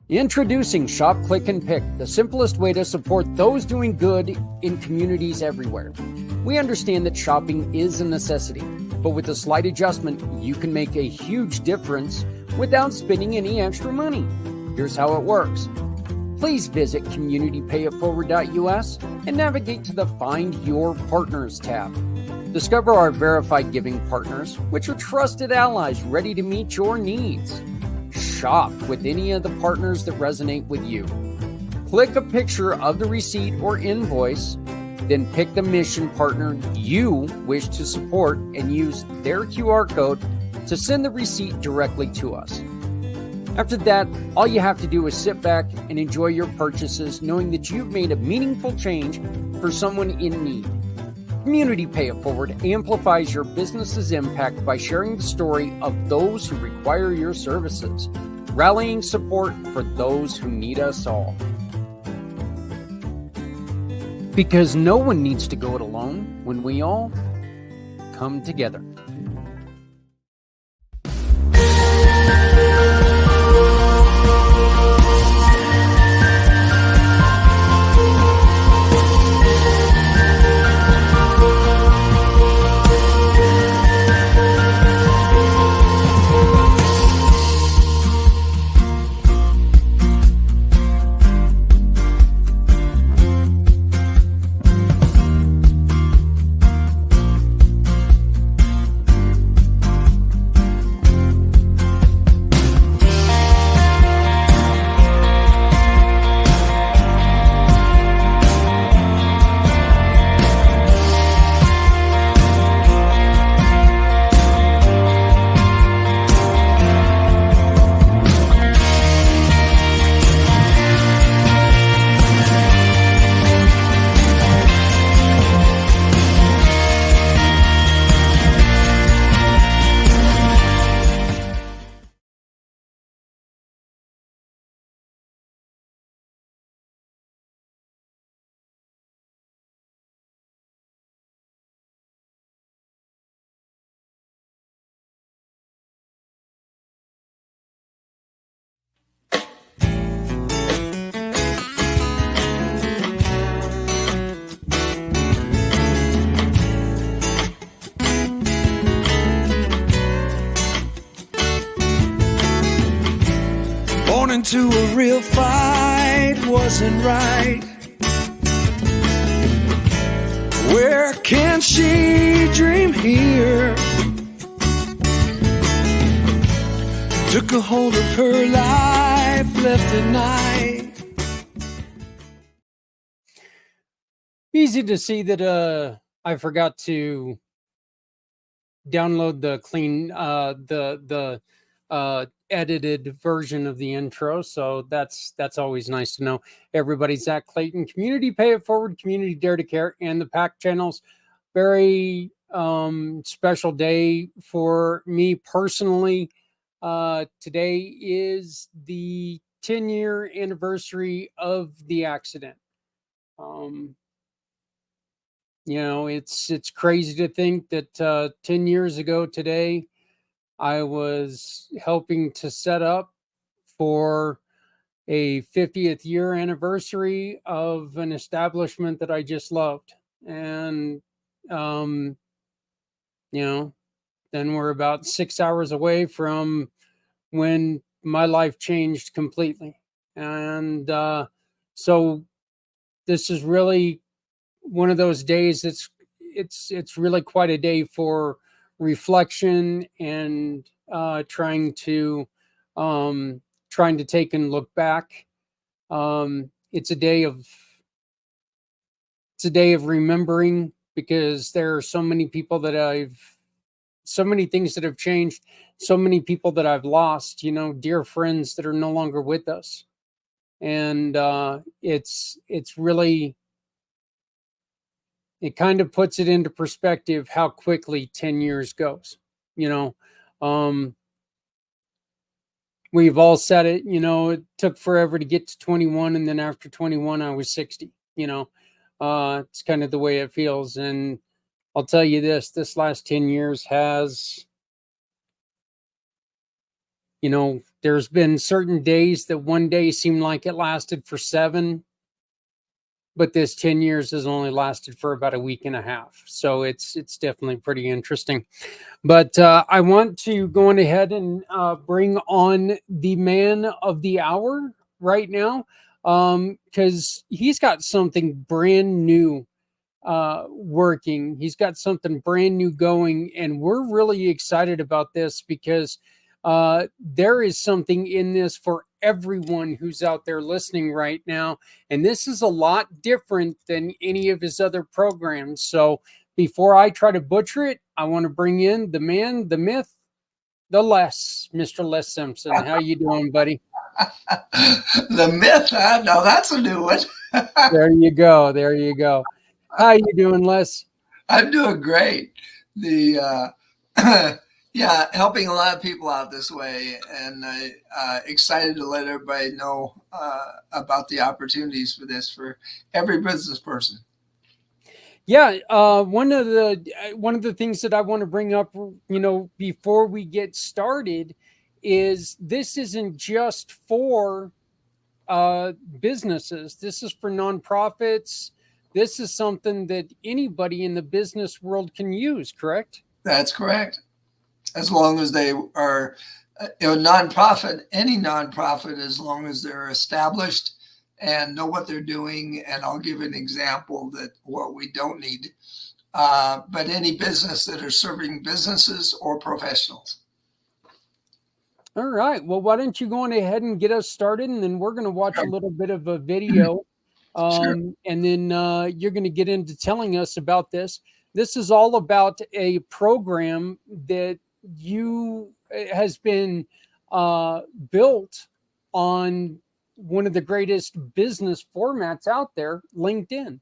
Introducing Shop, Click, and Pick, the simplest way to support those doing good in communities everywhere. We understand that shopping is a necessity, but with a slight adjustment, you can make a huge difference without spending any extra money. Here's how it works. Please visit communitypayitforward.us and navigate to the Find Your Partners tab. Discover our verified giving partners, which are trusted allies ready to meet your needs. Shop with any of the partners that resonate with you. Click a picture of the receipt or invoice, then pick the mission partner you wish to support and use their QR code to send the receipt directly to us. After that, all you have to do is sit back and enjoy your purchases, knowing that you've made a meaningful change for someone in need. Community Pay It Forward amplifies your business's impact by sharing the story of those who require your services, rallying support for those who need us all. Because no one needs to go it alone when we all come together. Born into a real fight wasn't right. Where can she dream here? Took a hold of her life, left at night. Easy to see that I forgot to download the clean edited version of the intro, so that's always nice to know. Everybody, Zach Clayton, Community Pay It Forward, Community Dare to Care, and the PAC channels. Very special day for me personally. Today is the 10-year anniversary of the accident. It's crazy to think that 10 years ago today, I was helping to set up for a 50th year anniversary of an establishment that I just loved. And, then we're about 6 hours away from when my life changed completely. And so this is really one of those days it's really quite a day for reflection and trying to take and look back. It's a day of remembering, because there are so many people so many things that have changed, so many people that I've lost, dear friends that are no longer with us. And it's really, it kind of puts it into perspective how quickly 10 years goes. We've all said it, it took forever to get to 21. And then after 21, I was 60, it's kind of the way it feels. And I'll tell you this last 10 years has, There's been certain days that one day seemed like it lasted for 7, but this 10 years has only lasted for about a week and a half. So it's definitely pretty interesting. But I want to go on ahead and bring on the man of the hour right now, because he's got something brand new working. He's got something brand new going, and we're really excited about this because there is something in this for everyone who's out there listening right now. And this is a lot different than any of his other programs. So before I try to butcher it, I want to bring in the man, the myth, the Mr. Les Simpson. How you doing, buddy? The myth, huh? No, that's a new one. There you go. There you go. How you doing, Les? I'm doing great. The yeah, helping a lot of people out this way, and excited to let everybody know about the opportunities for this for every business person. Yeah, one of the things that I want to bring up, before we get started, is this isn't just for businesses. This is for nonprofits. This is something that anybody in the business world can use, correct? That's correct. As long as they are nonprofit, any nonprofit, as long as they're established and know what they're doing. And I'll give an example that what we don't need, but any business that are serving businesses or professionals. All right. Well, why don't you go on ahead and get us started, and then we're going to watch a little bit of a video. Sure. And then you're going to get into telling us about this. This is all about a program that has been built on one of the greatest business formats out there, LinkedIn.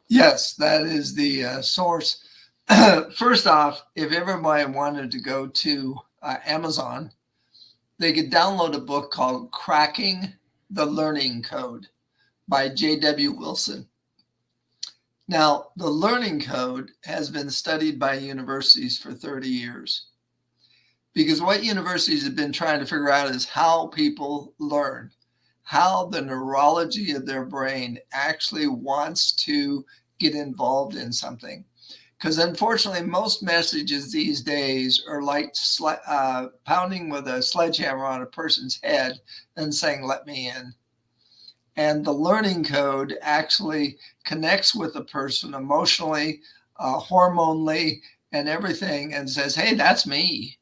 Yes, that is the source. First off, if everybody wanted to go to Amazon, they could download a book called Cracking the Learning Code by J.W. Wilson. Now, the learning code has been studied by universities for 30 years because what universities have been trying to figure out is how people learn, how the neurology of their brain actually wants to get involved in something. Because unfortunately, most messages these days are like pounding with a sledgehammer on a person's head and saying, "Let me in." And the learning code actually connects with the person emotionally, hormonally, and everything, and says, "Hey, that's me.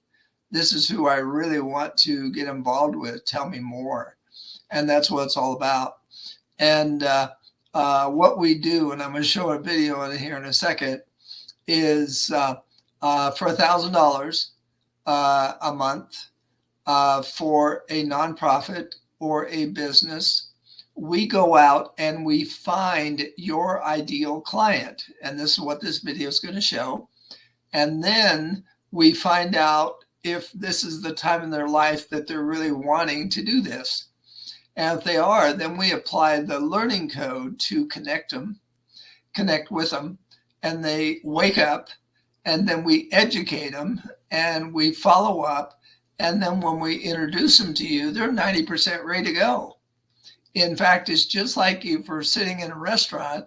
This is who I really want to get involved with. Tell me more." And that's what it's all about. And what we do, and I'm going to show a video in here in a second, is for $1,000 a month for a nonprofit or a business, we go out and we find your ideal client. And this is what this video is going to show. And then we find out if this is the time in their life that they're really wanting to do this. And if they are, then we apply the learning code to connect with them, and they wake up, and then we educate them and we follow up. And then when we introduce them to you, they're 90% ready to go. In fact, it's just like if we're sitting in a restaurant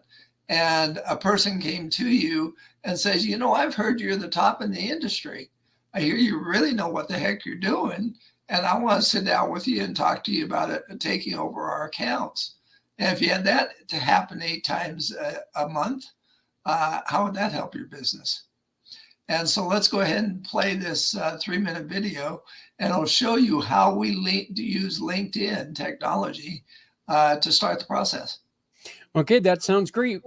and a person came to you and says, "I've heard you're the top in the industry. I hear you really know what the heck you're doing. And I want to sit down with you and talk to you about it, taking over our accounts." And if you had that to happen 8 times a month, how would that help your business? And so let's go ahead and play this 3-minute video, and I'll show you how we use LinkedIn technology to start the process. Okay, that sounds great.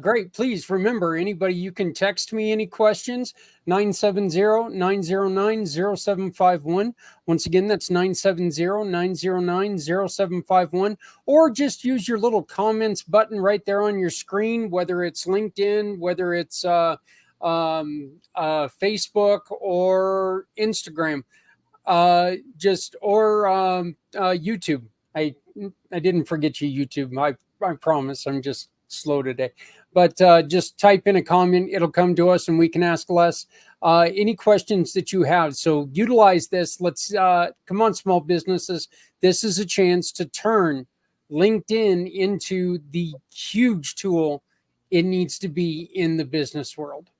Great. Please remember, anybody, you can text me any questions, 970-909-0751. Once again, that's 970-909-0751. Or just use your little comments button right there on your screen, whether it's LinkedIn, whether it's Facebook or Instagram, or YouTube. I didn't forget you, YouTube. I promise I'm just slow today. but just type in a comment. It'll come to us and we can ask Les any questions that you have. So utilize this. Let's come on, small businesses. This is a chance to turn LinkedIn into the huge tool it needs to be in the business world.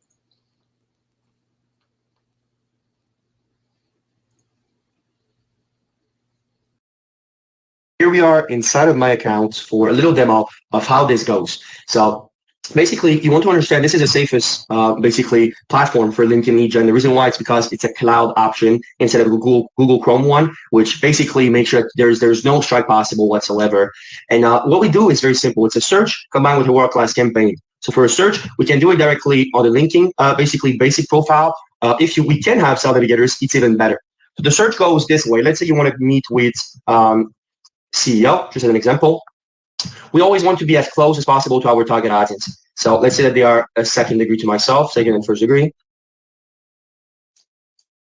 Here we are inside of my account for a little demo of how this goes. So basically, you want to understand this is the safest basically platform for LinkedIn lead gen. The reason why it's because it's a cloud option instead of a Google Chrome one, which basically makes sure there's no strike possible whatsoever. And what we do is very simple. It's a search combined with a world-class campaign. So for a search, we can do it directly on the LinkedIn, basically basic profile. If we can have sales navigators, it's even better. So the search goes this way. Let's say you want to meet with CEO, just as an example. We always want to be as close as possible to our target audience. So let's say that they are a second degree to myself, second and first degree.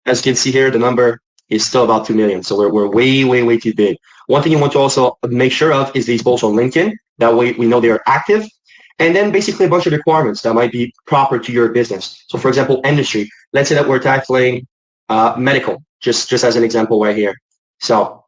As you can see here, the number is still about 2 million. So we're way too big. One thing you want to also make sure of is these posts on LinkedIn. That way we know they are active. And then basically a bunch of requirements that might be proper to your business. So for example, industry. Let's say that we're tackling medical, just as an example right here. So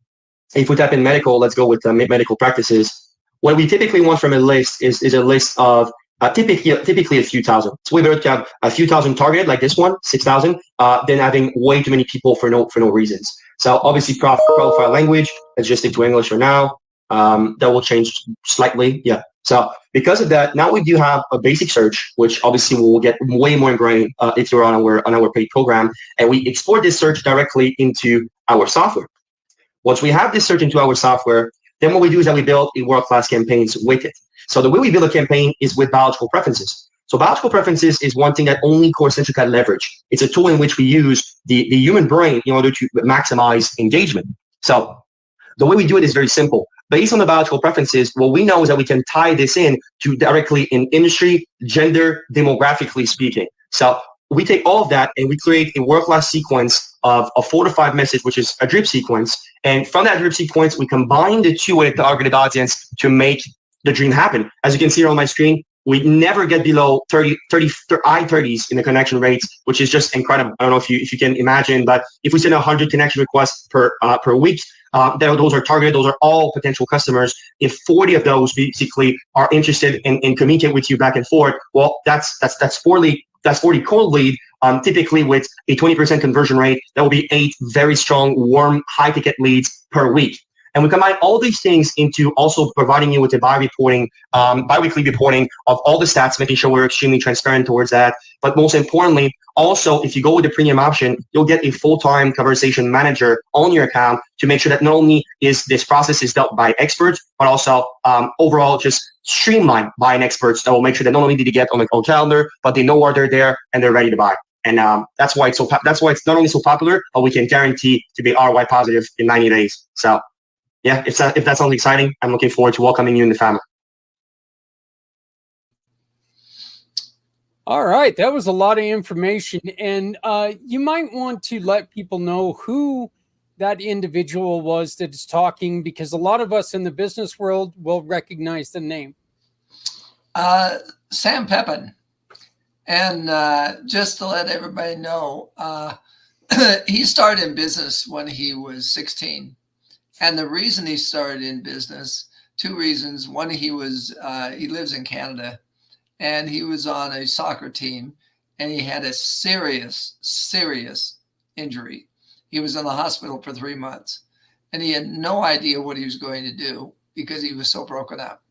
if we type in medical, let's go with medical practices. What we typically want from a list is a list of typically a few thousand. So we better to have a few thousand targeted, like this one, 6,000, than having way too many people for no reasons. So obviously profile language, let's just stick to English for now. That will change slightly. Yeah. So because of that, now we do have a basic search, which obviously will get way more ingrained if you're on our paid program, and we export this search directly into our software. Once we have this search into our software, then what we do is that we build a world-class campaigns with it. So the way we build a campaign is with biological preferences. So biological preferences is one thing that only CoreCentric can leverage. It's a tool in which we use the human brain in order to maximize engagement. So the way we do it is very simple. Based on the biological preferences, what we know is that we can tie this in to directly in industry, gender, demographically speaking. So we take all of that and we create a world-class sequence of a 4 to 5 message, which is a drip sequence. And from that drip sequence, we combine the two with a targeted audience to make the dream happen. As you can see here on my screen, we never get below 30 high 30s in the connection rates, which is just incredible. I don't know if you can imagine, but if we send 100 connection requests per week, those are targeted. Those are all potential customers. If 40 of those basically are interested in communicate with you back and forth, well, that's 40 cold lead, typically with a 20% conversion rate. That will be 8 very strong, warm, high-ticket leads per week. And we combine all these things into also providing you with a bi-weekly reporting of all the stats, making sure we're extremely transparent towards that. But most importantly, also, if you go with the premium option, you'll get a full-time conversation manager on your account to make sure that not only is this process is dealt by experts, but also overall just streamlined by an expert that will make sure that not only did you get on the calendar, but they know why they're there and they're ready to buy. And that's why it's not only so popular, but we can guarantee to be ROI positive in 90 days. So yeah, if that sounds exciting, I'm looking forward to welcoming you in the family. All right, that was a lot of information, and you might want to let people know who that individual was that is talking, because a lot of us in the business world will recognize the name. Sam Pepin. And just to let everybody know, he started in business when he was 16. And the reason he started in business, 2 reasons. One, he lives in Canada, and he was on a soccer team, and he had a serious injury. He was in the hospital for 3 months, and he had no idea what he was going to do because he was so broken up.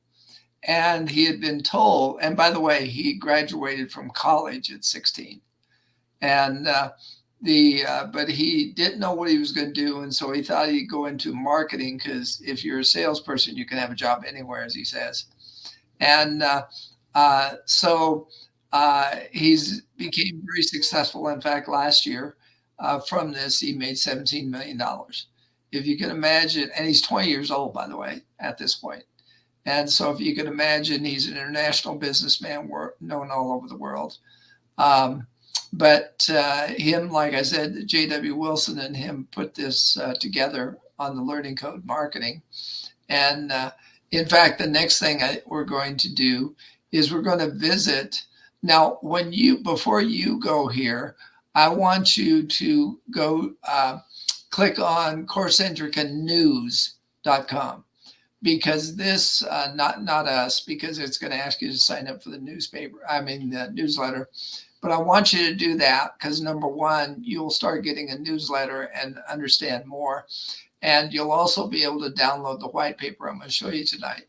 And he had been told, and by the way, he graduated from college at 16. And but he didn't know what he was going to do, and so he thought he'd go into marketing, because if you're a salesperson, you can have a job anywhere, as he says. And so he's became very successful. In fact, last year from this, he made $17 million. If you can imagine, and he's 20 years old, by the way, at this point. And so if you can imagine, he's an international businessman known all over the world. But him, like I said, J.W. Wilson and him put this together on the Learning Code marketing. And in fact, the next thing we're going to do is we're going to visit. Now, before you go here, I want you to go click on CoreCentricaNews.com, because this, not us, because it's going to ask you to sign up for the newsletter. But I want you to do that because, number one, you'll start getting a newsletter and understand more. And you'll also be able to download the white paper I'm going to show you tonight.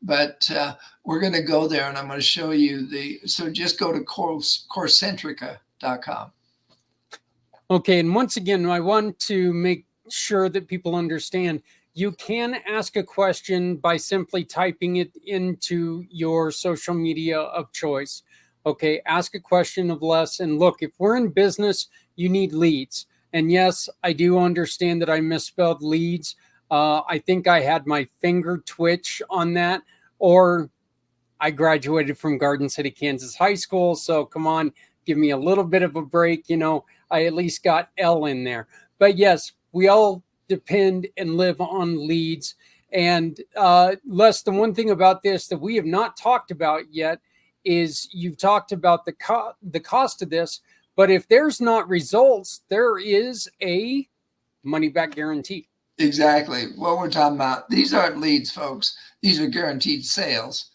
But we're going to go there, and I'm going to show you so just go to CoreCentrica.com. Okay, and once again, I want to make sure that people understand you can ask a question by simply typing it into your social media of choice. Okay, ask a question of Les. And look, if we're in business, you need leads. And yes, I do understand that I misspelled leads. I think I had my finger twitch on that, or I graduated from Garden City, Kansas High School. So come on, give me a little bit of a break. I at least got L in there. But yes, we all depend and live on leads. And Les, the one thing about this that we have not talked about yet is you've talked about the cost of this. But if there's not results, there is a money back guarantee. Exactly what we're talking about. These aren't leads, folks. These are guaranteed sales.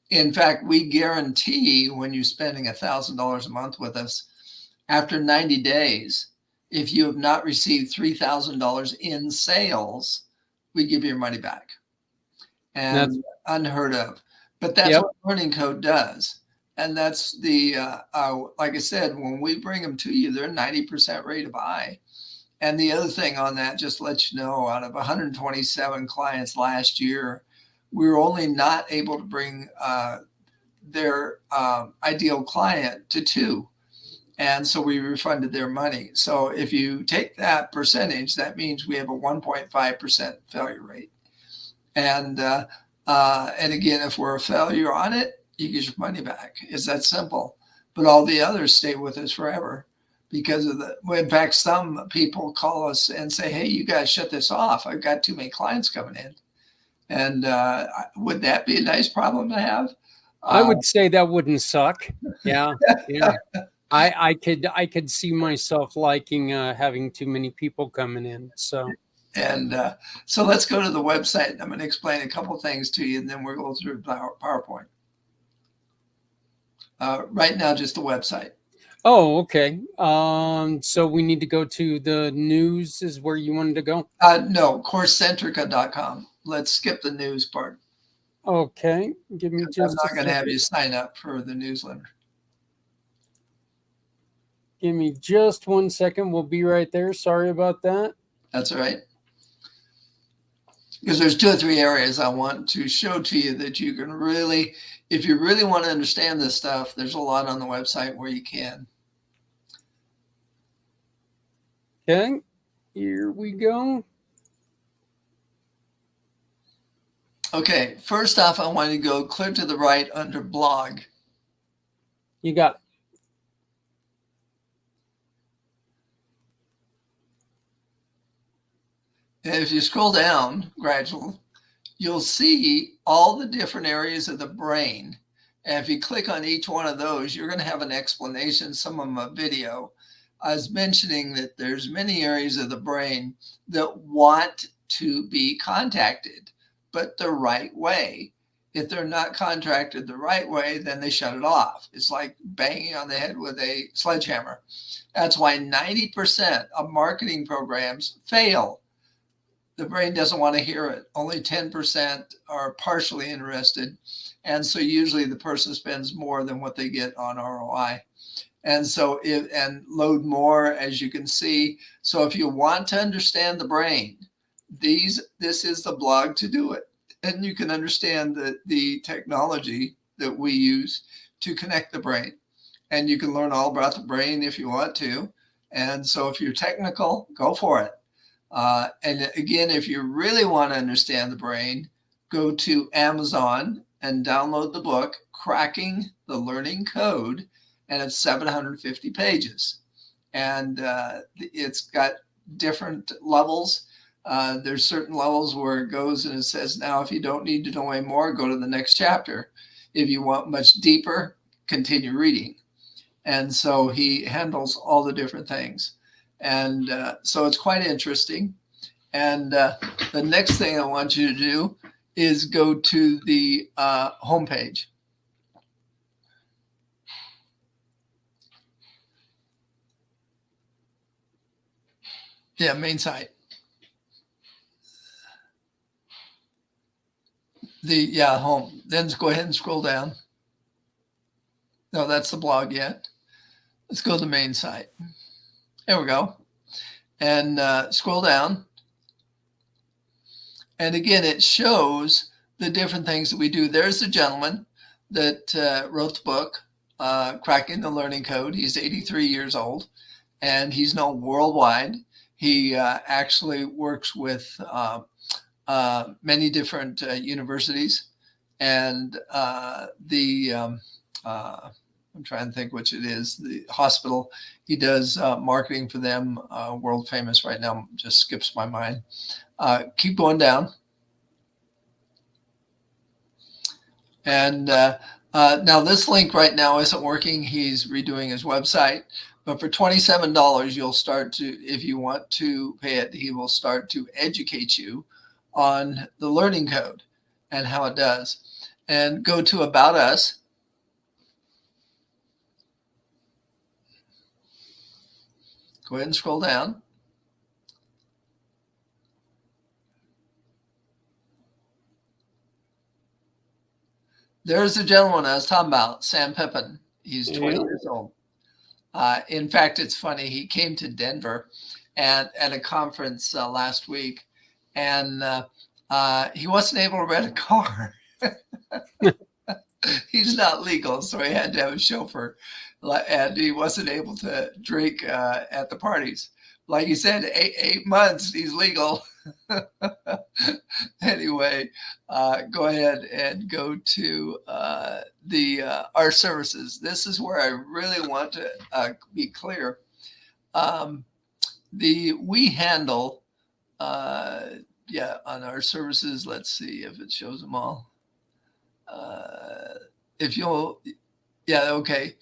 In fact, we guarantee when you're spending $1,000 a month with us, after 90 days, if you have not received $3,000 in sales, we give you your money back. And that's unheard of. But that's what Learning Code does. And that's like I said, when we bring them to you, they're 90% rate of buy. And the other thing on that, just to let you know, out of 127 clients last year, we were only not able to bring their ideal client to 2. And so we refunded their money. So if you take that percentage, that means we have a 1.5% failure rate. And again, if we're a failure on it, you get your money back. It's that simple. But all the others stay with us forever. Because in fact, some people call us and say, hey, you guys shut this off. I've got too many clients coming in. And would that be a nice problem to have? I would say that wouldn't suck. Yeah. I could see myself liking having too many people coming in. So let's go to the website. I'm going to explain a couple things to you, and then we'll go through PowerPoint. Right now, just the website. Oh, okay. So we need to go to the news is where you wanted to go? No, CoreCentrica.com. Let's skip the news part. Okay. Give me just I'm not going to have you sign up for the newsletter. Give me just 1 second. We'll be right there. Sorry about that. That's all right. Because there's 2 or 3 areas I want to show to you that you can really, if you really want to understand this stuff, there's a lot on the website where you can. Okay, here we go. Okay, first off, I want to go clear to the right under blog. You got it. And if you scroll down gradually, you'll see all the different areas of the brain. And if you click on each one of those, you're going to have an explanation, some of them a video. I was mentioning that there's many areas of the brain that want to be contacted, but the right way. If they're not contracted the right way, then they shut it off. It's like banging on the head with a sledgehammer. That's why 90% of marketing programs fail. The brain doesn't want to hear it. Only 10% are partially interested. And so usually the person spends more than what they get on ROI. And so and load more, as you can see. So if you want to understand the brain, this is the blog to do it. And you can understand the technology that we use to connect the brain. And you can learn all about the brain if you want to. And so if you're technical, go for it. And again, if you really want to understand the brain, go to Amazon and download the book, Cracking the Learning Code. And it's 750 pages. And it's got different levels. There's certain levels where it goes and it says, now, if you don't need to know any more, go to the next chapter. If you want much deeper, continue reading. And so he handles all the different things. And so it's quite interesting. And the next thing I want you to do is go to the homepage. Yeah, main site. Home. Then go ahead and scroll down. No, that's the blog yet. Let's go to the main site. There we go. And scroll down. And again, it shows the different things that we do. There's the gentleman that wrote the book, Cracking the Learning Code. He's 83 years old, and he's known worldwide. He actually works with many different universities, and I'm trying to think which it is, the hospital. He does marketing for them, world famous right now, just skips my mind. Keep going down. And now this link right now isn't working. He's redoing his website. But for $27, you'll start to, if you want to pay it, he will start to educate you on the learning code and how it does. And go to About Us. Go ahead and scroll down. There's the gentleman I was talking about, Sam Pippin. He's 20 years old. In fact, it's funny. He came to Denver at a conference last week, and he wasn't able to rent a car. He's not legal, so he had to have a chauffeur, and he wasn't able to drink at the parties. Like you said, eight months, he's legal. Anyway, go ahead and go to our services. This is where I really want to be clear. We handle, on our services. Let's see if it shows them all. Okay.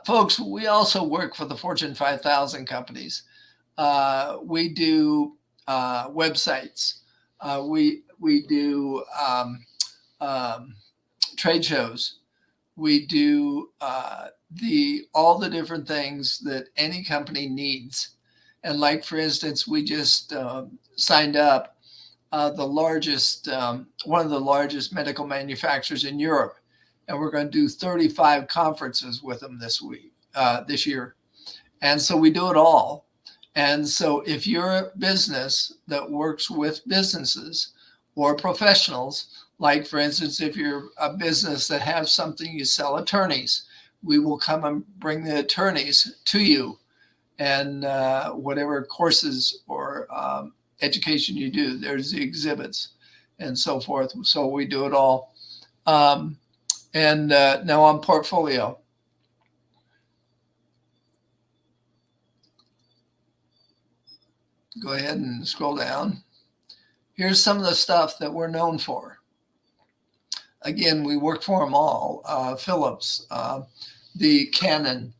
Folks, we also work for the Fortune 5000 companies. We do websites. We do trade shows. We do all the different things that any company needs. And like, for instance, we just signed up one of the largest medical manufacturers in Europe. And we're going to do 35 conferences with them this year. And so we do it all. And so if you're a business that works with businesses or professionals, like, for instance, if you're a business that has something, you sell attorneys, we will come and bring the attorneys to you, and whatever courses or education you do, there's the exhibits and so forth. So we do it all. And now on portfolio. Go ahead and scroll down. Here's some of the stuff that we're known for. Again, we work for them all. Philips, the Canon,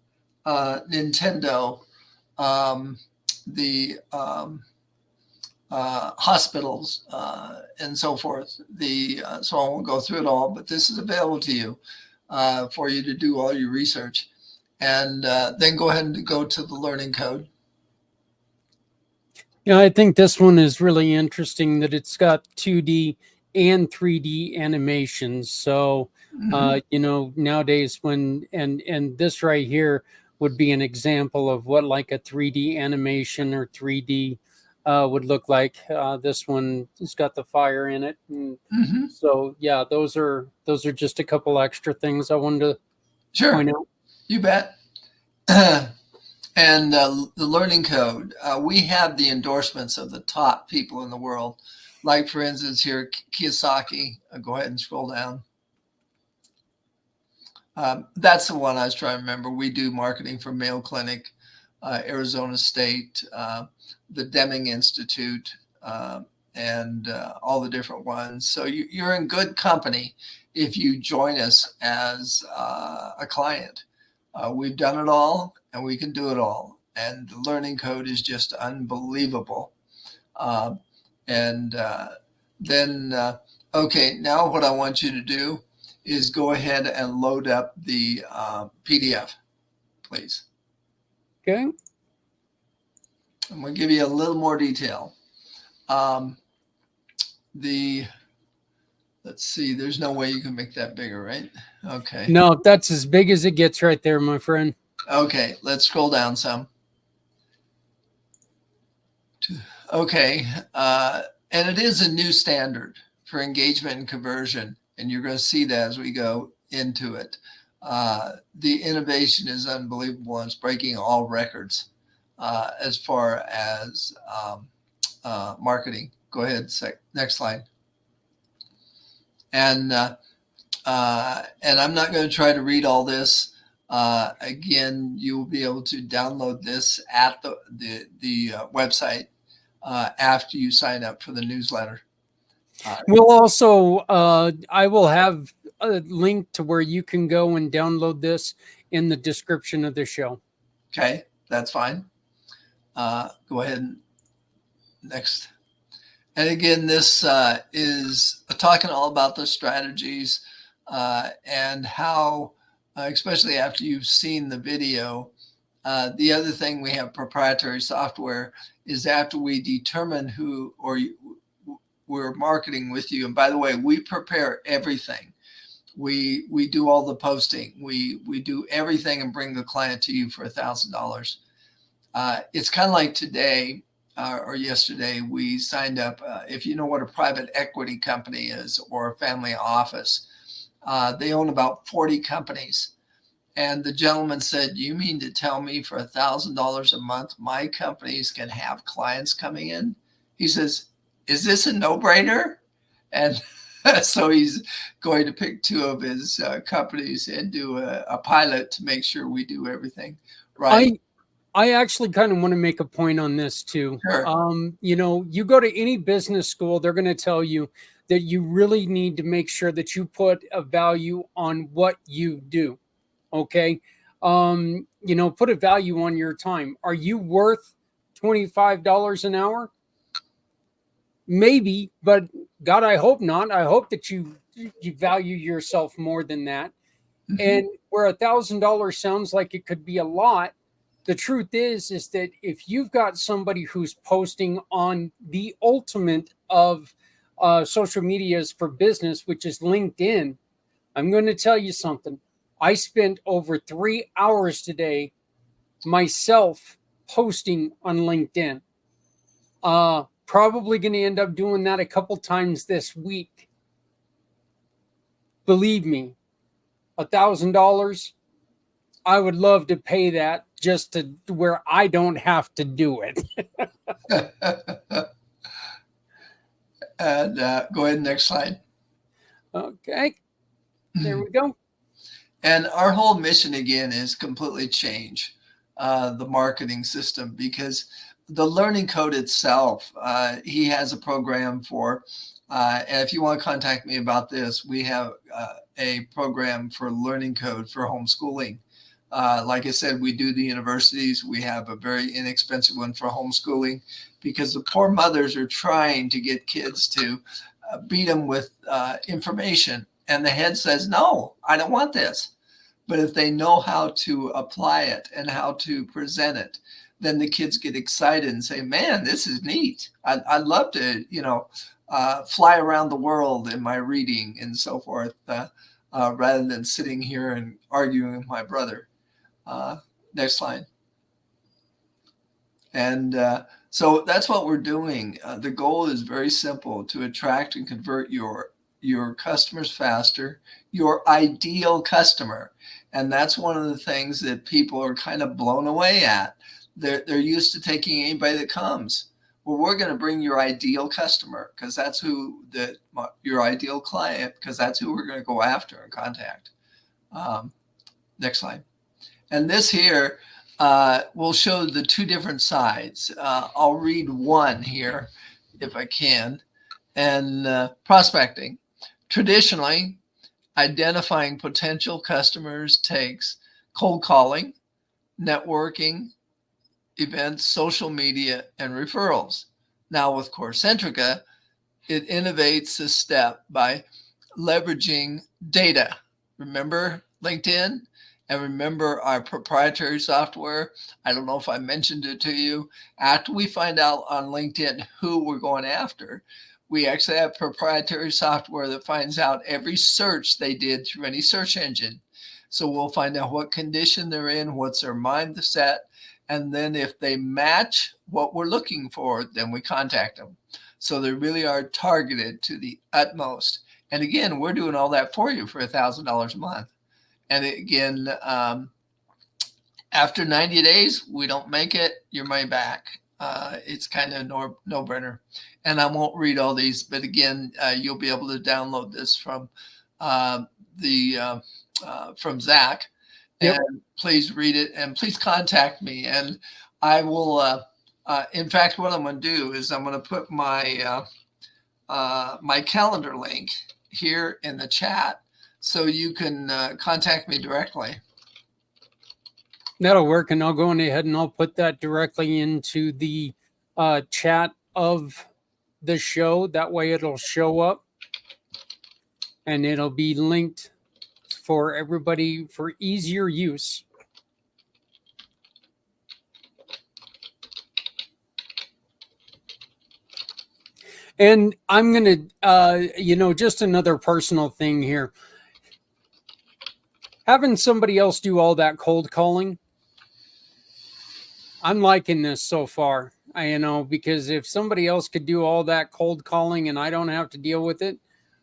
Nintendo, the hospitals, and so forth. So I won't go through it all, but this is available to you for you to do all your research. And then go ahead and go to the learning code. Yeah, I think this one is really interesting that it's got 2D and 3D animations. So, nowadays and this right here would be an example of what like a 3D animation or 3D would look like. This one has got the fire in it. And so, yeah, those are just a couple extra things I wanted to point out. You bet. And the learning code, we have the endorsements of the top people in the world. Like, for instance, here, Kiyosaki. Go ahead and scroll down. That's the one I was trying to remember. We do marketing for Mayo Clinic, Arizona State, the Deming Institute, and all the different ones. So you're in good company if you join us as a client. We've done it all, and we can do it all. And the learning code is just unbelievable. Okay, now what I want you to do is go ahead and load up the PDF, please. Okay. I'm going to give you a little more detail. Let's see, there's no way you can make that bigger, right? Okay. No, that's as big as it gets right there, my friend. Okay, let's scroll down some. Okay, and it is a new standard for engagement and conversion, and you're going to see that as we go into it. The innovation is unbelievable, and it's breaking all records as far as marketing. Go ahead, next slide. And I'm not going to try to read all this. Again, you will be able to download this at the website after you sign up for the newsletter. We'll also, I will have a link to where you can go and download this in the description of the show. Okay, that's fine. Go ahead and next. And again, this is talking all about the strategies and how, especially after you've seen the video. The other thing, we have proprietary software, is after we determine who we're marketing with you. And by the way, we prepare everything. We do all the posting. We do everything and bring the client to you for $1,000. It's kind of like today or yesterday, we signed up. If you know what a private equity company is or a family office, they own about 40 companies. And the gentleman said, "You mean to tell me for $1,000 a month, my companies can have clients coming in?" He says, "Is this a no-brainer?" And so he's going to pick two of his companies and do a pilot to make sure we do everything right. I actually kind of want to make a point on this too. Sure. You go to any business school, they're going to tell you that you really need to make sure that you put a value on what you do. Okay. Put a value on your time. Are you worth $25 an hour? Maybe, but God, I hope not. I hope that you value yourself more than that. Mm-hmm. And where $1,000 sounds like it could be a lot, the truth is that if you've got somebody who's posting on the ultimate of social medias for business, which is LinkedIn, I'm going to tell you something. I spent over 3 hours today myself posting on LinkedIn. Probably going to end up doing that a couple times this week. Believe me, $1,000, I would love to pay that just to where I don't have to do it. And go ahead, next slide. Okay, there we go. And our whole mission again is completely change the marketing system, because the learning code itself, he has a program for, and if you want to contact me about this, we have a program for learning code for homeschooling. Like I said, we do the universities. We have a very inexpensive one for homeschooling, because the poor mothers are trying to get kids to beat them with information. And the head says, "No, I don't want this." But if they know how to apply it and how to present it, then the kids get excited and say, "Man, this is neat. I'd love to, fly around the world in my reading and so forth, rather than sitting here and arguing with my brother." Next slide. And so that's what we're doing. The goal is very simple: to attract and convert your customers faster, your ideal customer. And that's one of the things that people are kind of blown away at. They're used to taking anybody that comes. Well, we're going to bring your ideal customer, because that's your ideal client, because that's who we're going to go after and contact. Next slide. And this here will show the two different sides. I'll read one here if I can. And prospecting. Traditionally, identifying potential customers takes cold calling, networking, events, social media, and referrals. Now with Corecentrica, it innovates this step by leveraging data. Remember LinkedIn? And remember our proprietary software? I don't know if I mentioned it to you. After we find out on LinkedIn who we're going after, we actually have proprietary software that finds out every search they did through any search engine. So we'll find out what condition they're in, what's their mindset, and then if they match what we're looking for, then we contact them. So they really are targeted to the utmost. And again, we're doing all that for you for $1,000 a month. And again, after 90 days, we don't make it, your money back. It's kind of no-brainer. And I won't read all these, but again, you'll be able to download this from from Zach. Yep. And please read it and please contact me. And I will, in fact, what I'm going to do is I'm going to put my my calendar link here in the chat so you can contact me directly. That'll work, and I'll go on ahead and I'll put that directly into the chat of the show. That way it'll show up and it'll be linked for everybody for easier use. And I'm going to, just another personal thing here. Having somebody else do all that cold calling, I'm liking this so far, because if somebody else could do all that cold calling and I don't have to deal with it,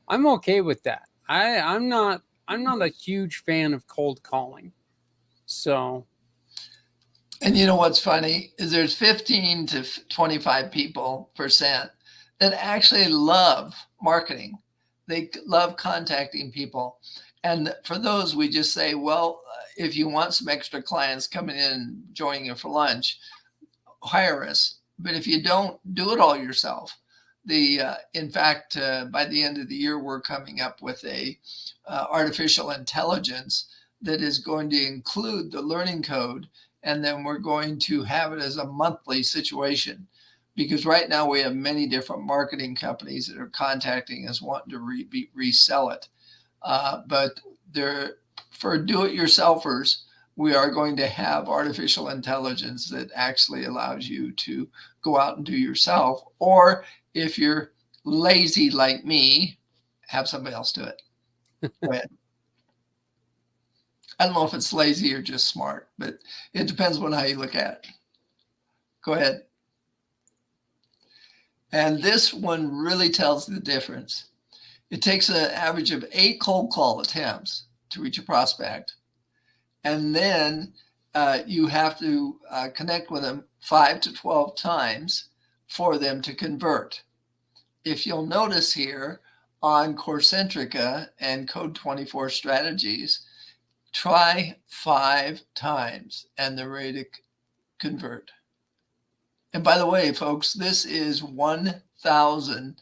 I'm okay with that. I'm not a huge fan of cold calling. So. And you know what's funny is there's 15 to 25% that actually love marketing. They love contacting people. And for those, we just say, well, if you want some extra clients coming in and joining you for lunch, hire us. But if you don't, do it all yourself. In fact, by the end of the year, we're coming up with a artificial intelligence that is going to include the learning code. And then we're going to have it as a monthly situation. Because right now we have many different marketing companies that are contacting us wanting to resell it. But for do-it-yourselfers, we are going to have artificial intelligence that actually allows you to go out and do yourself. Or if you're lazy like me, have somebody else do it. Go ahead. I don't know if it's lazy or just smart, but it depends on how you look at it. Go ahead. And this one really tells the difference. It takes an average of 8 cold call attempts to reach a prospect. And then you have to connect with them 5 to 12 times for them to convert. If you'll notice here on Corecentrica and Code 24 strategies, try 5 times and they're ready to convert. And by the way, folks, this is 1,000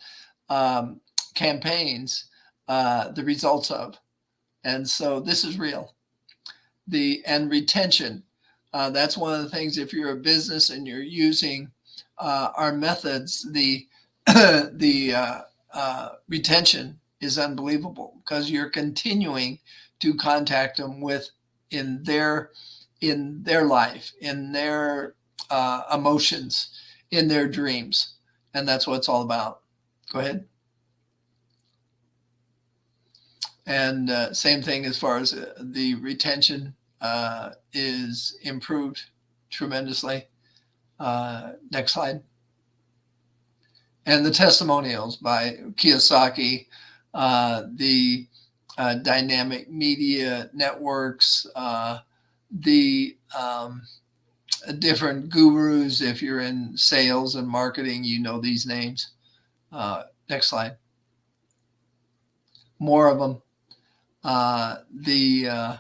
campaigns, the results of. And so this is real. And retention, that's one of the things, if you're a business and you're using our methods, the retention is unbelievable because you're continuing to contact them in their life, in their emotions, in their dreams. And that's what it's all about. Go ahead. And same thing as far as the retention is improved tremendously. Next slide. And the testimonials by Kiyosaki, the dynamic media networks, the different gurus. If you're in sales and marketing, you know these names. Next slide. More of them. The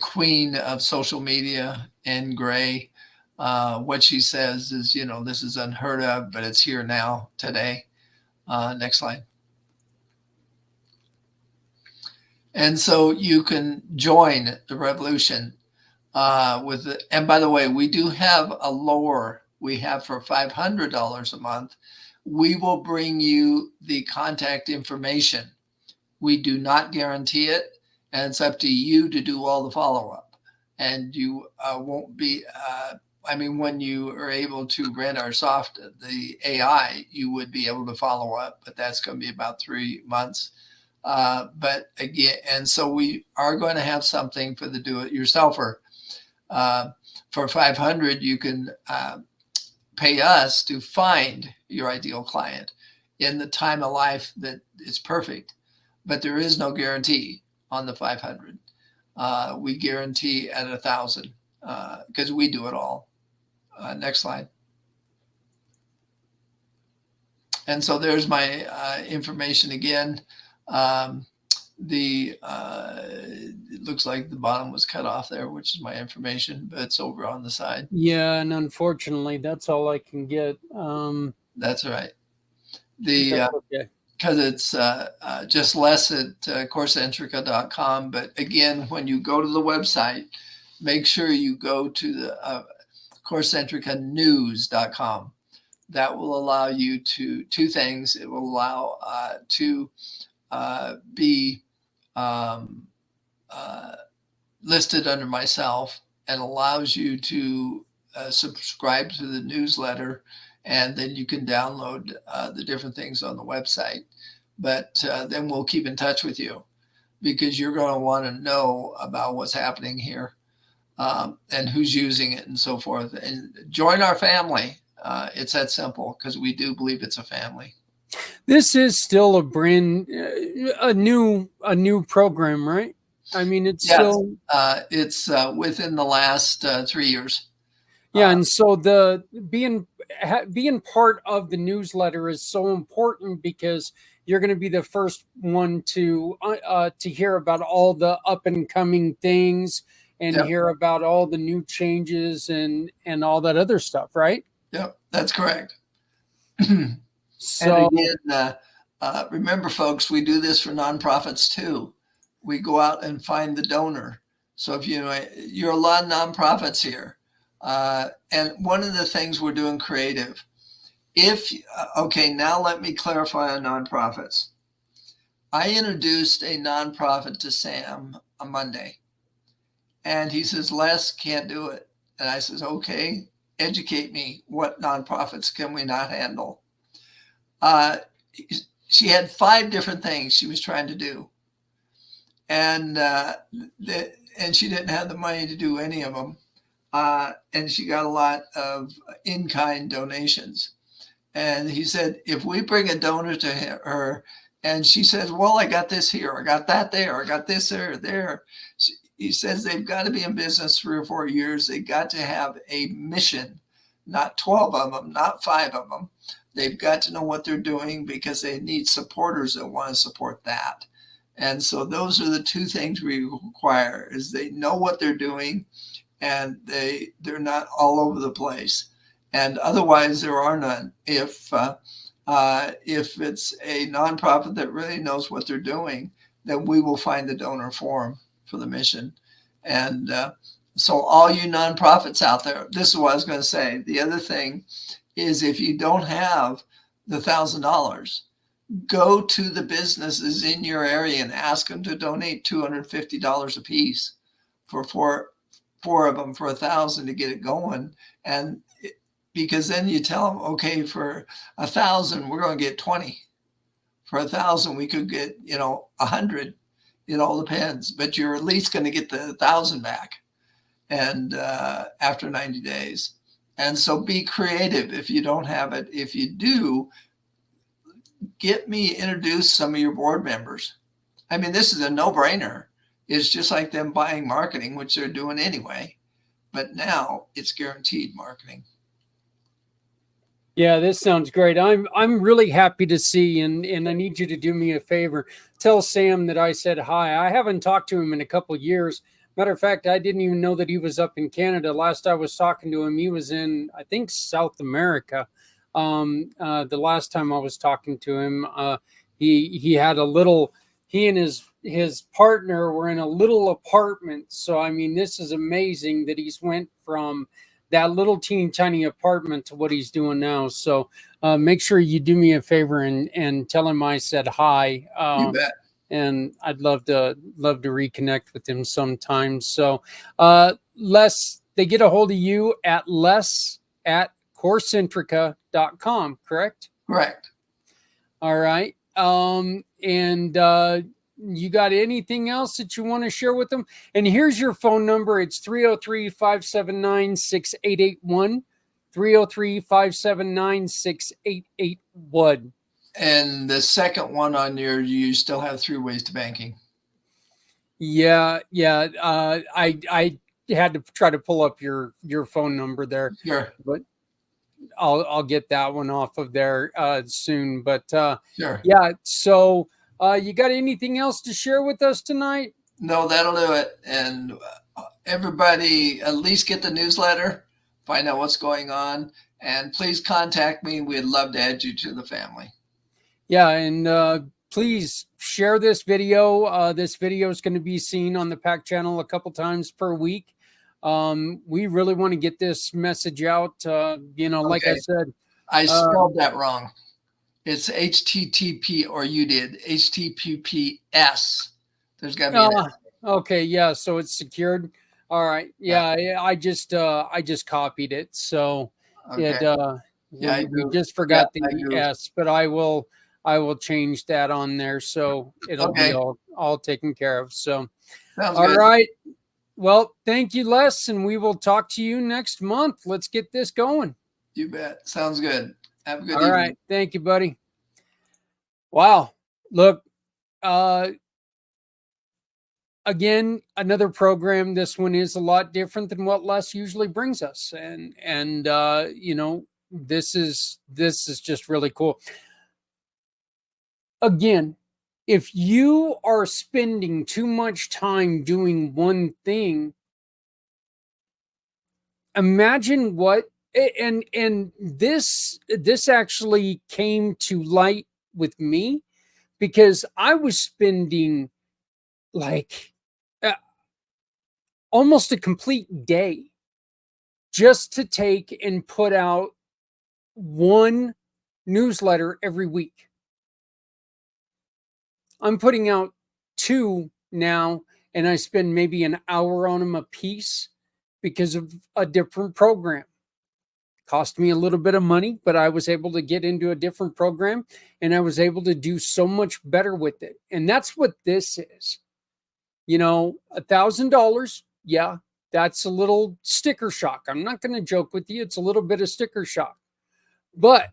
queen of social media, Anne Gray, what she says is, this is unheard of, but it's here now today. Next slide. And so you can join the revolution with it. And by the way, we do have a lower. We have for $500 a month. We will bring you the contact information. We do not guarantee it, and it's up to you to do all the follow-up. And you won't be, when you are able to rent our the AI, you would be able to follow up, but that's going to be about 3 months. But again, and so we are going to have something for the do-it-yourselfer. For $500, you can pay us to find your ideal client in the time of life that is perfect. But there is no guarantee on the 500. We guarantee at 1,000 because we do it all. Next slide. And so there's my information again. It looks like the bottom was cut off there, which is my information, but it's over on the side. Yeah, and unfortunately, that's all I can get. That's right. Because it's just less at coursecentrica.com. But again, when you go to the website, make sure you go to the coursecentricanews.com. That will allow you to two things. It will allow to be listed under myself, and allows you to subscribe to the newsletter, and then you can download the different things on the website. But then we'll keep in touch with you, because you're going to want to know about what's happening here and who's using it and so forth. And join our family. It's that simple, because we do believe it's a family. This is still a new program, right? I mean, it's still it's within the last 3 years. Yeah, and so the being part of the newsletter is so important, because you're going to be the first one to hear about all the up and coming things, and hear about all the new changes and all that other stuff, right? Yep, that's correct. So, and again, remember, folks, we do this for nonprofits too. We go out and find the donor. So if you're a lot of nonprofits here, and one of the things we're doing creative. Now let me clarify on nonprofits. I introduced a nonprofit to Sam on Monday, and he says, Les, can't do it. And I says, okay, educate me. What nonprofits can we not handle? She had 5 different things she was trying to do, and she didn't have the money to do any of them, and she got a lot of in-kind donations. And he said, if we bring a donor to her, and she says, well, I got this here, I got that there, I got this there. He says they've got to be in business 3 or 4 years. They got to have a mission, not 12 of them, not 5 of them. They've got to know what they're doing, because they need supporters that want to support that. And so those are the 2 things we require: is they know what they're doing, and they're not all over the place. And otherwise, there are none. If it's a nonprofit that really knows what they're doing, then we will find the donor form for the mission. And so all you nonprofits out there, this is what I was going to say. The other thing is, if you don't have the $1,000, go to the businesses in your area and ask them to donate $250 a piece for four of them for $1,000 to get it going. And because then you tell them, okay, for $1,000, we're going to get 20. For $1,000, we could get, 100. It all depends, but you're at least going to get the 1,000 back, and after 90 days. And so be creative if you don't have it. If you do, introduce some of your board members. I mean, this is a no-brainer. It's just like them buying marketing, which they're doing anyway, but now it's guaranteed marketing. Yeah, this sounds great. I'm really happy to see, and I need you to do me a favor. Tell Sam that I said hi. I haven't talked to him in a couple of years. Matter of fact, I didn't even know that he was up in Canada. Last I was talking to him, he was in, I think, South America. The last time I was talking to him, he had a little. He and his partner were in a little apartment. So I mean, this is amazing that he's went from that little teeny tiny apartment to what he's doing now. So make sure you do me a favor and tell him I said hi. You bet. And I'd love to reconnect with him sometime. So Les, they get a hold of you at les@corecentrica.com, correct? Correct. All right. And you got anything else that you want to share with them? And here's your phone number. It's 303-579-6881. 303-579-6881. And the second one on your, you still have 3 ways to banking. Yeah. I had to try to pull up your phone number there. Sure. But I'll get that one off of there soon. But sure. Yeah. So you got anything else to share with us tonight? No, that'll do it. And everybody, at least get the newsletter, find out what's going on, and please contact me. We'd love to add you to the family. Yeah, and please share this video. This video is going to be seen on the IMpACT channel a couple times per week. We really want to get this message out. Like I said, I spelled that wrong. It's HTTP, or you did HTTPS. There's got to be an S. Okay, yeah. So it's secured. All right. Yeah, I just copied it. So Okay. we just forgot the S, but I will change that on there, so it'll be all taken care of. So, Sounds all good. right. Well, thank you, Les, and we will talk to you next month. Let's get this going. You bet. Sounds good. Have a good All evening. right. Thank you, buddy. Wow. Look, again, another program. This one is a lot different than what Les usually brings us, and this is just really cool. Again, if you are spending too much time doing one thing, imagine what, and this actually came to light with me, because I was spending like almost a complete day just to take and put out one newsletter every week. I'm putting out 2 now, and I spend maybe an hour on them a piece because of a different program. Cost me a little bit of money, but I was able to get into a different program, and I was able to do so much better with it. And that's what this is. $1,000. Yeah, that's a little sticker shock. I'm not going to joke with you. It's a little bit of sticker shock. But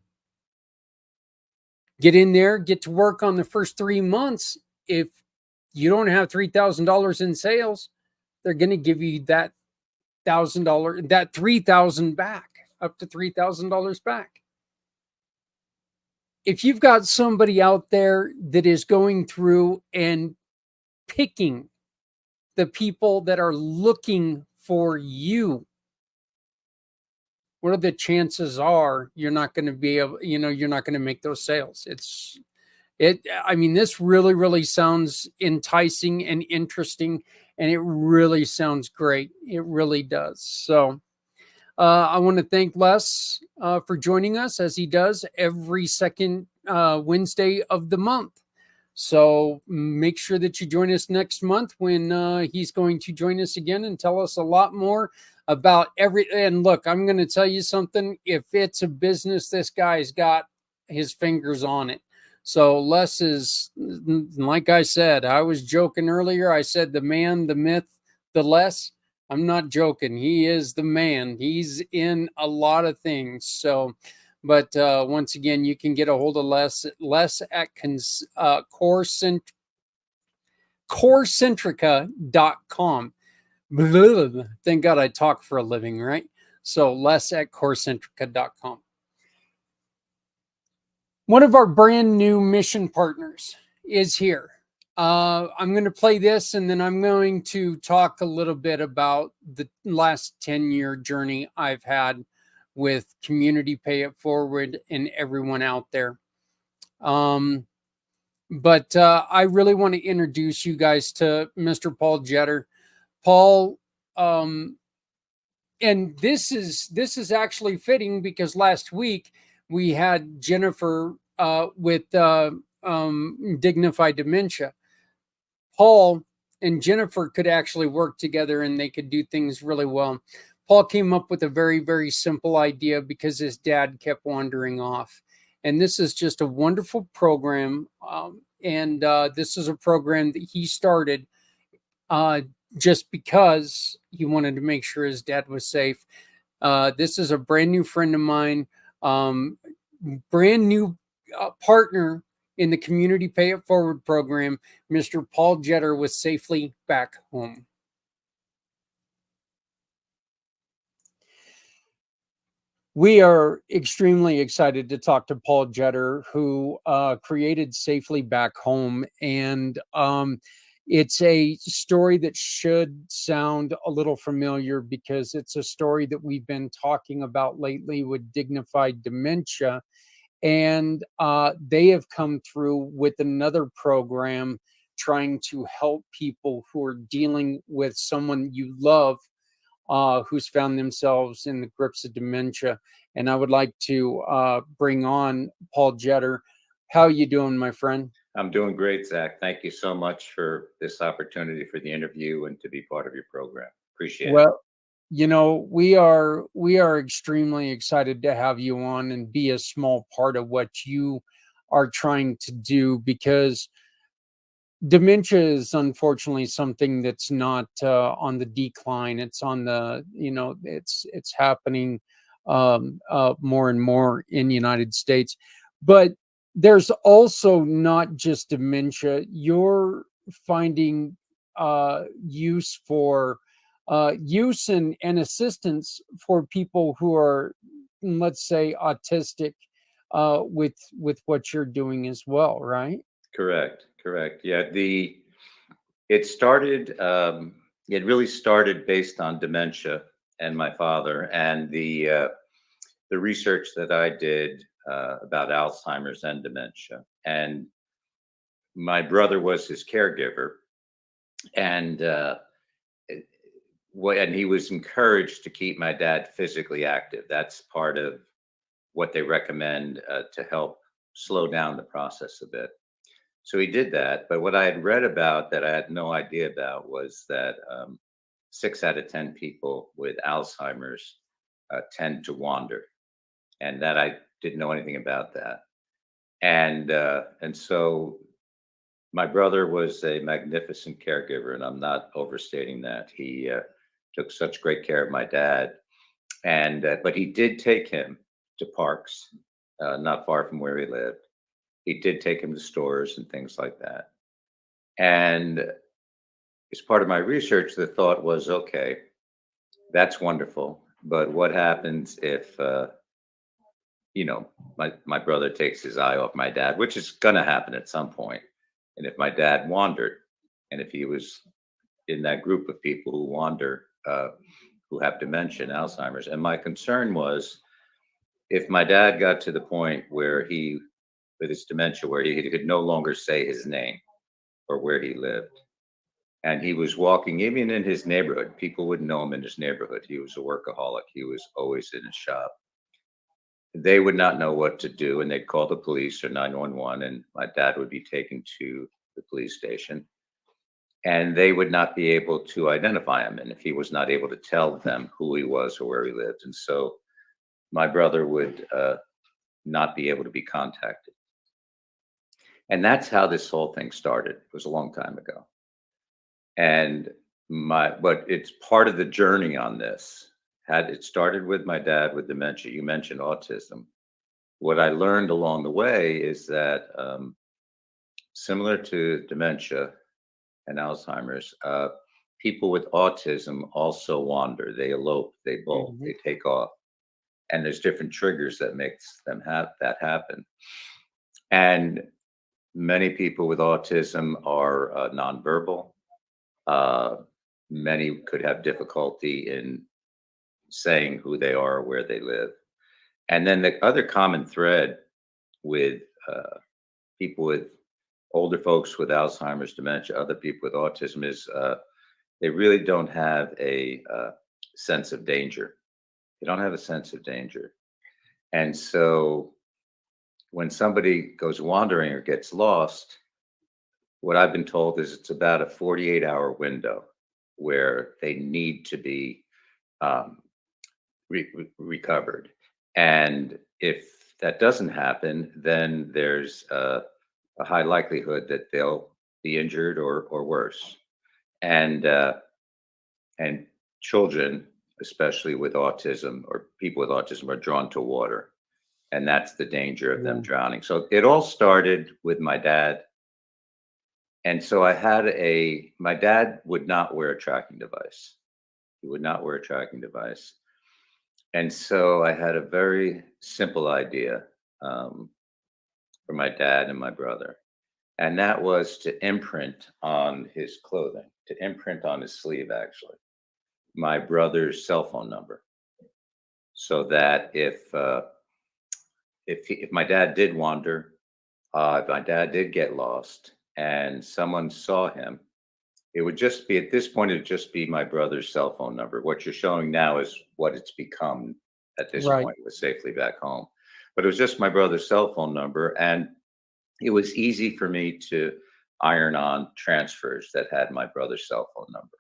get in there, get to work on the first 3 months. If you don't have $3,000 in sales, they're going to give you that $1,000, that $3,000 back, up to $3,000 back. If you've got somebody out there that is going through and picking the people that are looking for you, what are the chances are you're not going to be able, you're not going to make those sales? I mean, this really, really sounds enticing and interesting, and it really sounds great. It really does. So I want to thank Les for joining us, as he does every second Wednesday of the month. So make sure that you join us next month when he's going to join us again and tell us a lot more about and look, I'm going to tell you something. If it's a business, this guy's got his fingers on it. So Les is, like I said, I was joking earlier. I said the man, the myth, the Les. I'm not joking. He is the man. He's in a lot of things. So, but once again, you can get a hold of Les at corecentrica.com. Thank God I talk for a living, right? So Les at corecentrica.com. One of our brand new mission partners is here. I'm going to play this, and then I'm going to talk a little bit about the last 10-year journey I've had with Community Pay It Forward and everyone out there. But I really want to introduce you guys to Mr. Paul Jetter. Paul, and this is actually fitting because last week we had Jennifer with dignified dementia. Paul and Jennifer could actually work together and they could do things really well. Paul came up with a very, very simple idea because his dad kept wandering off. And this is just a wonderful program. And this is a program that he started just because he wanted to make sure his dad was safe. This is a brand new friend of mine, brand new partner in the Community Pay It Forward program, Mr. Paul Jetter with Safely Back Home. We are extremely excited to talk to Paul Jetter, who created Safely Back Home. And it's a story that should sound a little familiar because it's a story that we've been talking about lately with dignified dementia. And they have come through with another program trying to help people who are dealing with someone you love who's found themselves in the grips of dementia. And I would like to bring on Paul Jetter. How are you doing, my friend? I'm doing great, Zach. Thank you so much for this opportunity for the interview and to be part of your program. Appreciate it. Well, you know, we are extremely excited to have you on and be a small part of what you are trying to do, because dementia is unfortunately something that's not on the decline. It's on the, it's happening more and more in the United States. But there's also not just dementia. You're finding use and assistance for people who are, let's say, autistic with what you're doing as well, right? Correct. Yeah, it started. It really started based on dementia and my father, and the research that I did about Alzheimer's and dementia. And my brother was his caregiver, and and he was encouraged to keep my dad physically active. That's part of what they recommend to help slow down the process a bit. So he did that. But what I had read about that I had no idea about was that 6 out of 10 people with Alzheimer's tend to wander, and that I didn't know anything about that. And so my brother was a magnificent caregiver, and I'm not overstating that. He took such great care of my dad, and but he did take him to parks not far from where he lived. He did take him to stores and things like that. And as part of my research, the thought was, okay, that's wonderful, but what happens if my brother takes his eye off my dad, which is going to happen at some point. And if my dad wandered, and if he was in that group of people who wander, who have dementia and Alzheimer's. And my concern was, if my dad got to the point where with his dementia, where he could no longer say his name or where he lived, and he was walking, even in his neighborhood, people wouldn't know him in his neighborhood. He was a workaholic. He was always in his shop. They would not know what to do, and they'd call the police or 911, and my dad would be taken to the police station, and they would not be able to identify him, and if he was not able to tell them who he was or where he lived. And so my brother would not be able to be contacted. And that's how this whole thing started. It was a long time ago. But it's part of the journey on this. It started with my dad with dementia. You mentioned autism. What I learned along the way is that similar to dementia and Alzheimer's, people with autism also wander. They elope, they bolt, they take off. And there's different triggers that makes them have that happen. And many people with autism are nonverbal. Many could have difficulty in saying who they are or where they live. And then the other common thread with people with older folks with Alzheimer's, dementia, other people with autism is they really don't have a sense of danger. They don't have a sense of danger. And so when somebody goes wandering or gets lost, what I've been told is it's about a 48-hour window where they need to be um, recovered. And if that doesn't happen, then there's a high likelihood that they'll be injured or worse. And and children, especially with autism or people with autism, are drawn to water, and that's the danger of them drowning. So it all started with my dad. And so my dad would not wear a tracking device. He would not wear a tracking device. And so I had a very simple idea for my dad and my brother. And that was to imprint on his clothing, to imprint on his sleeve, actually, my brother's cell phone number. So that if my dad did wander, if my dad did get lost and someone saw him, it would just be, at this point, it would just be my brother's cell phone number. What you're showing now is what it's become at this Right. point with Safely Back Home. But it was just my brother's cell phone number. And it was easy for me to iron on transfers that had my brother's cell phone number.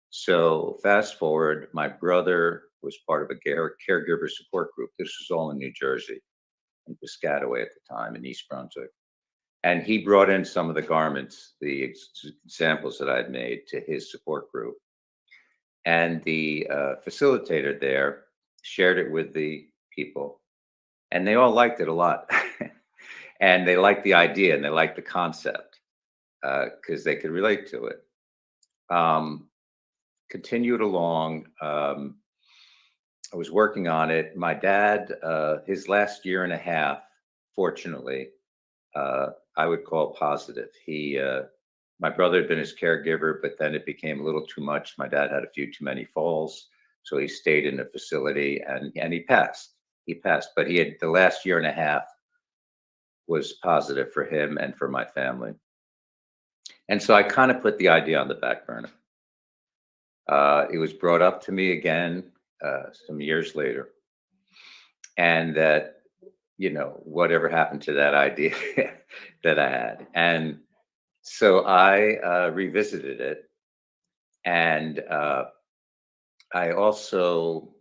So fast forward, my brother was part of a caregiver support group. This was all in New Jersey, in Piscataway at the time, in East Brunswick. And he brought in some of the garments, the samples that I had made, to his support group. And the facilitator there shared it with the people, and they all liked it a lot. And they liked the idea and they liked the concept because they could relate to it. Continued along. I was working on it. My dad, his last year and a half, fortunately, I would call positive. My brother had been his caregiver, but then it became a little too much. My dad had a few too many falls, so he stayed in a facility and he passed. He passed, but he had the last year and a half was positive for him and for my family. And so I kind of put the idea on the back burner. It was brought up to me again some years later, and that, whatever happened to that idea that I had. And so I revisited it, and I also,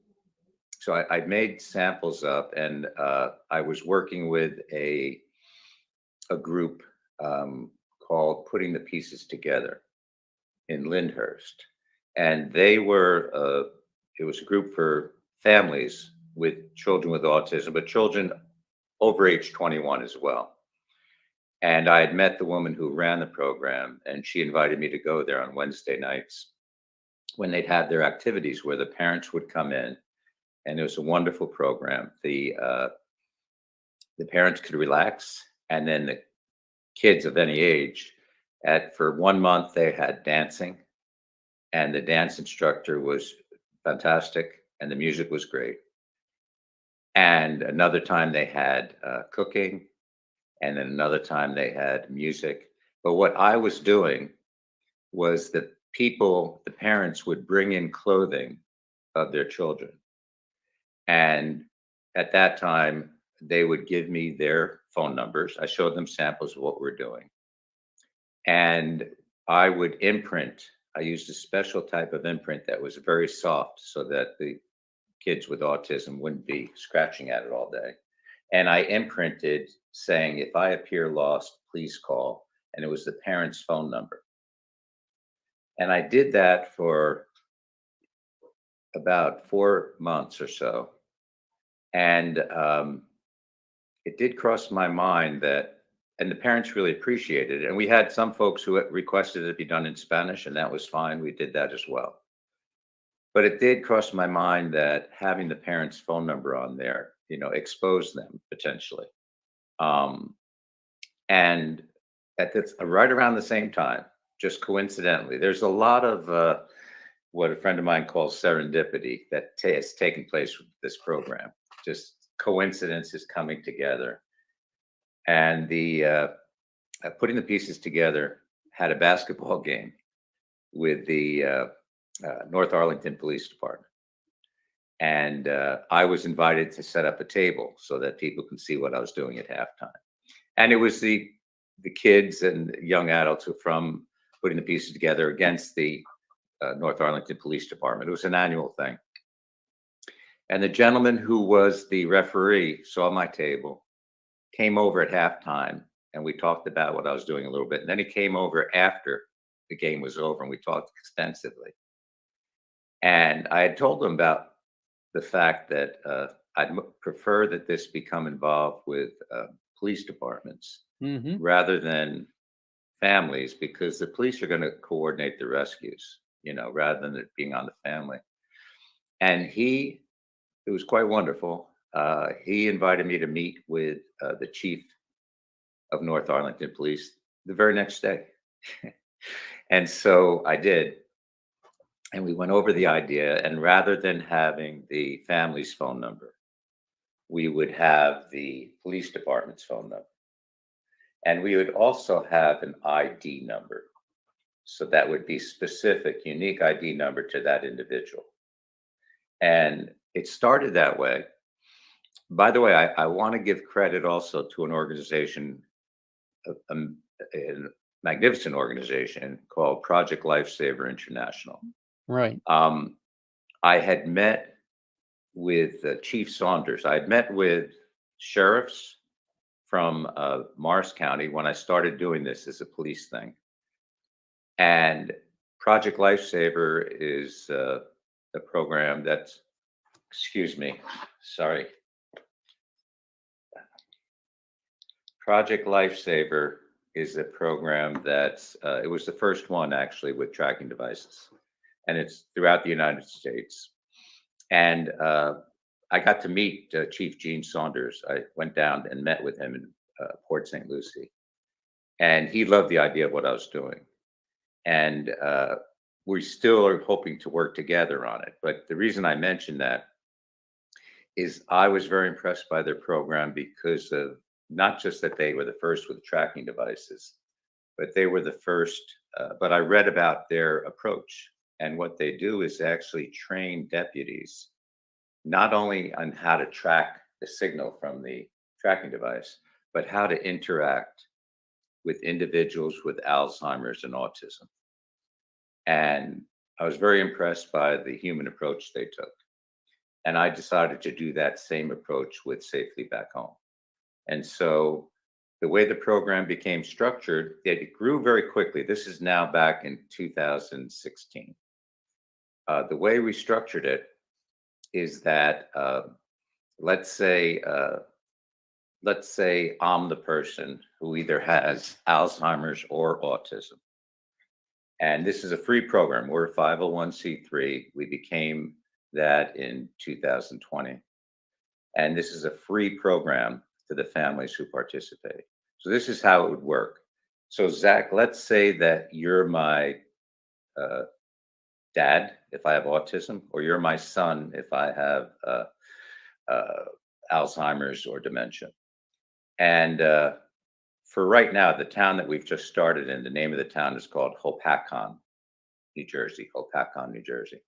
I made samples up, and I was working with a group called Putting the Pieces Together in Lyndhurst. And they were, it was a group for families with children with autism, but children over age 21 as well. And I had met the woman who ran the program, and she invited me to go there on Wednesday nights when they'd have their activities where the parents would come in. And it was a wonderful program. The parents could relax, and then the kids of any age, for 1 month, they had dancing, and the dance instructor was fantastic, and the music was great. And another time they had cooking, and then another time they had music. But what I was doing was that the parents would bring in clothing of their children. And at that time, they would give me their phone numbers. I showed them samples of what we're doing. And I would imprint. I used a special type of imprint that was very soft so that the kids with autism wouldn't be scratching at it all day. And I imprinted saying, if I appear lost, please call. And it was the parent's phone number. And I did that for about 4 months or so. And it did cross my mind that, and the parents really appreciated it. And we had some folks who requested it be done in Spanish, and that was fine. We did that as well. But it did cross my mind that having the parents' phone number on there, exposed them potentially. And right around the same time, just coincidentally, there's a lot of what a friend of mine calls serendipity that has taken place with this program. Just coincidences coming together. And the putting the pieces together had a basketball game with the North Arlington Police Department. And I was invited to set up a table so that people can see what I was doing at halftime. And it was the kids and young adults who from putting the pieces together against the North Arlington Police Department. It was an annual thing. And the gentleman who was the referee saw my table, came over at halftime, and we talked about what I was doing a little bit. And then he came over after the game was over, and we talked extensively. And I had told him about the fact that I'd prefer that this become involved with police departments rather than families, because the police are going to coordinate the rescues, rather than it being on the family. And it was quite wonderful. He invited me to meet with the chief of North Arlington Police the very next day. And so I did. And we went over the idea. And rather than having the family's phone number, we would have the police department's phone number. And we would also have an ID number. So that would be specific, unique ID number to that individual. And it started that way. By the way, I want to give credit also to an organization, a magnificent organization called Project Lifesaver International. Right. I had met with Chief Saunders. I had met with sheriffs from Morris County when I started doing this as a police thing. And Project Lifesaver is a program that's, excuse me, sorry. Project Lifesaver is a program that's, it was the first one actually with tracking devices. And it's throughout the United States. And I got to meet Chief Gene Saunders. I went down and met with him in Port St. Lucie. And he loved the idea of what I was doing. And we still are hoping to work together on it. But the reason I mentioned that is I was very impressed by their program because of not just that they were the first with tracking devices, but they were the first. But I read about their approach. And what they do is actually train deputies not only on how to track the signal from the tracking device, but how to interact with individuals with Alzheimer's and autism. And I was very impressed by the human approach they took. And I decided to do that same approach with Safely Back Home. And so the way the program became structured, it grew very quickly. This is now back in 2016. The way we structured it is that let's say I'm the person who either has Alzheimer's or autism. And this is a free program. We're a 501c3. We became that in 2020. And this is a free program to the families who participate. So this is how it would work. So Zach, let's say that you're my dad if I have autism, or you're my son if I have Alzheimer's or dementia. And for right now, the town that we've just started in, the name of the town is called IMpACT, New Jersey, IMpACT, New Jersey.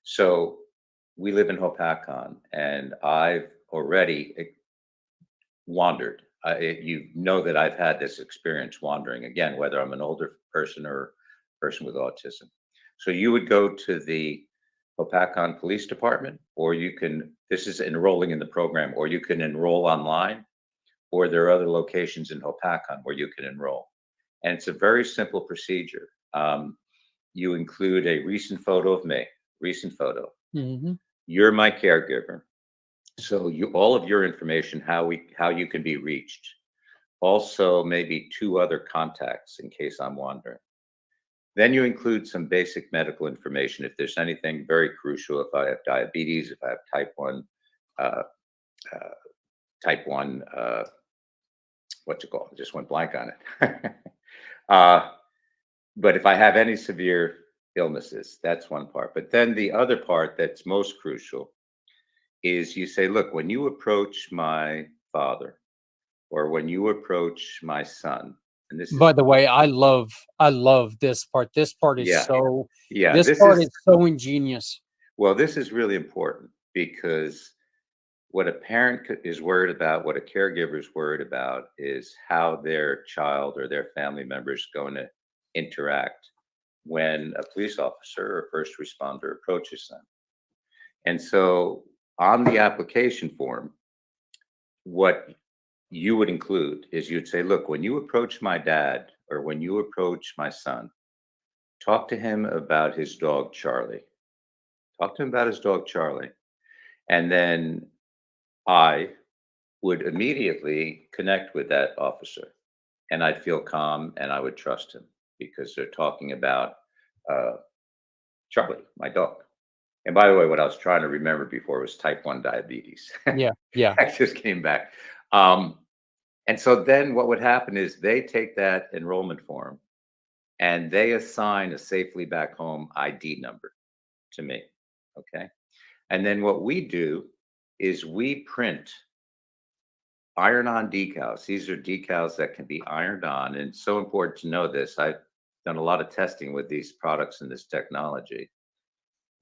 So we live in IMpACT, and I've already wandered. You know that I've had this experience wandering, again, whether I'm an older person or a person with autism. So you would go to the IMpACT Police Department, or you can, this is enrolling in the program, or you can enroll online, or there are other locations in IMpACT where you can enroll. And it's a very simple procedure. You include a recent photo of me, recent photo. Mm-hmm. You're my caregiver. So all of your information, how you can be reached. Also, maybe 2 other contacts in case I'm wandering. Then you include some basic medical information. If there's anything very crucial, if I have diabetes, if I have type 1, what's it called? I just went blank on it. But if I have any severe illnesses, that's one part. But then the other part that's most crucial is you say, look, when you approach my father or when you approach my son, and this is, By the way, I love this part. This part is yeah, so yeah, this this part is, is so ingenious. well, this is really important because what a parent is worried about, what a caregiver is worried about, is how their child or their family member is going to interact when a police officer or first responder approaches them. And so on the application form, what you would include is you'd say, look, when you approach my dad or when you approach my son, talk to him about his dog, Charlie. Talk to him about his dog, Charlie. And then I would immediately connect with that officer and I'd feel calm and I would trust him because they're talking about uh, Charlie, my dog. And by the way, what I was trying to remember before was type 1 diabetes. Yeah, yeah. I just came back. Um, and so then what would happen is they take that enrollment form and they assign a safely back home ID number to me. Okay. And then what we do is we print iron on decals. These are decals that can be ironed on. And it's so important to know this. I've done a lot of testing with these products and this technology.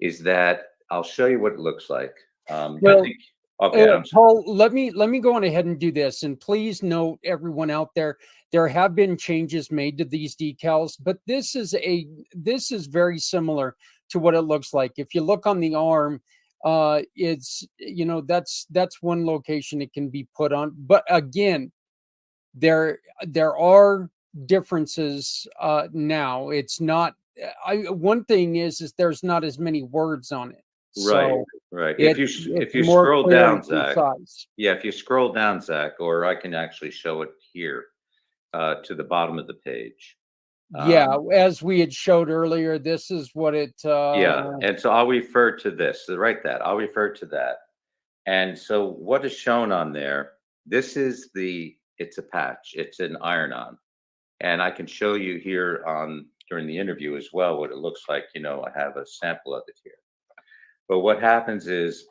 Is that I'll show you what it looks like. I Well, think, okay, I'm Paul, let me go on ahead and do this. And please note, everyone out there, there have been changes made to these decals, but this is very similar to what it looks like. If you look on the arm, it's that's one location it can be put on. But again, there are differences now. It's not. One thing is there's not as many words on it, right, so right. it's If you more scroll clear and down, Zach, concise. yeah, if you scroll down, Zach, or I can actually show it here to the bottom of the page. Yeah, as we had showed earlier, this is what it. Yeah, and so I'll refer to this. So write that. I'll refer to that. And so what is shown on there? This is it's a patch. It's an iron-on, and I can show you here on during the interview as well what it looks like. I have a sample of it here. But what happens is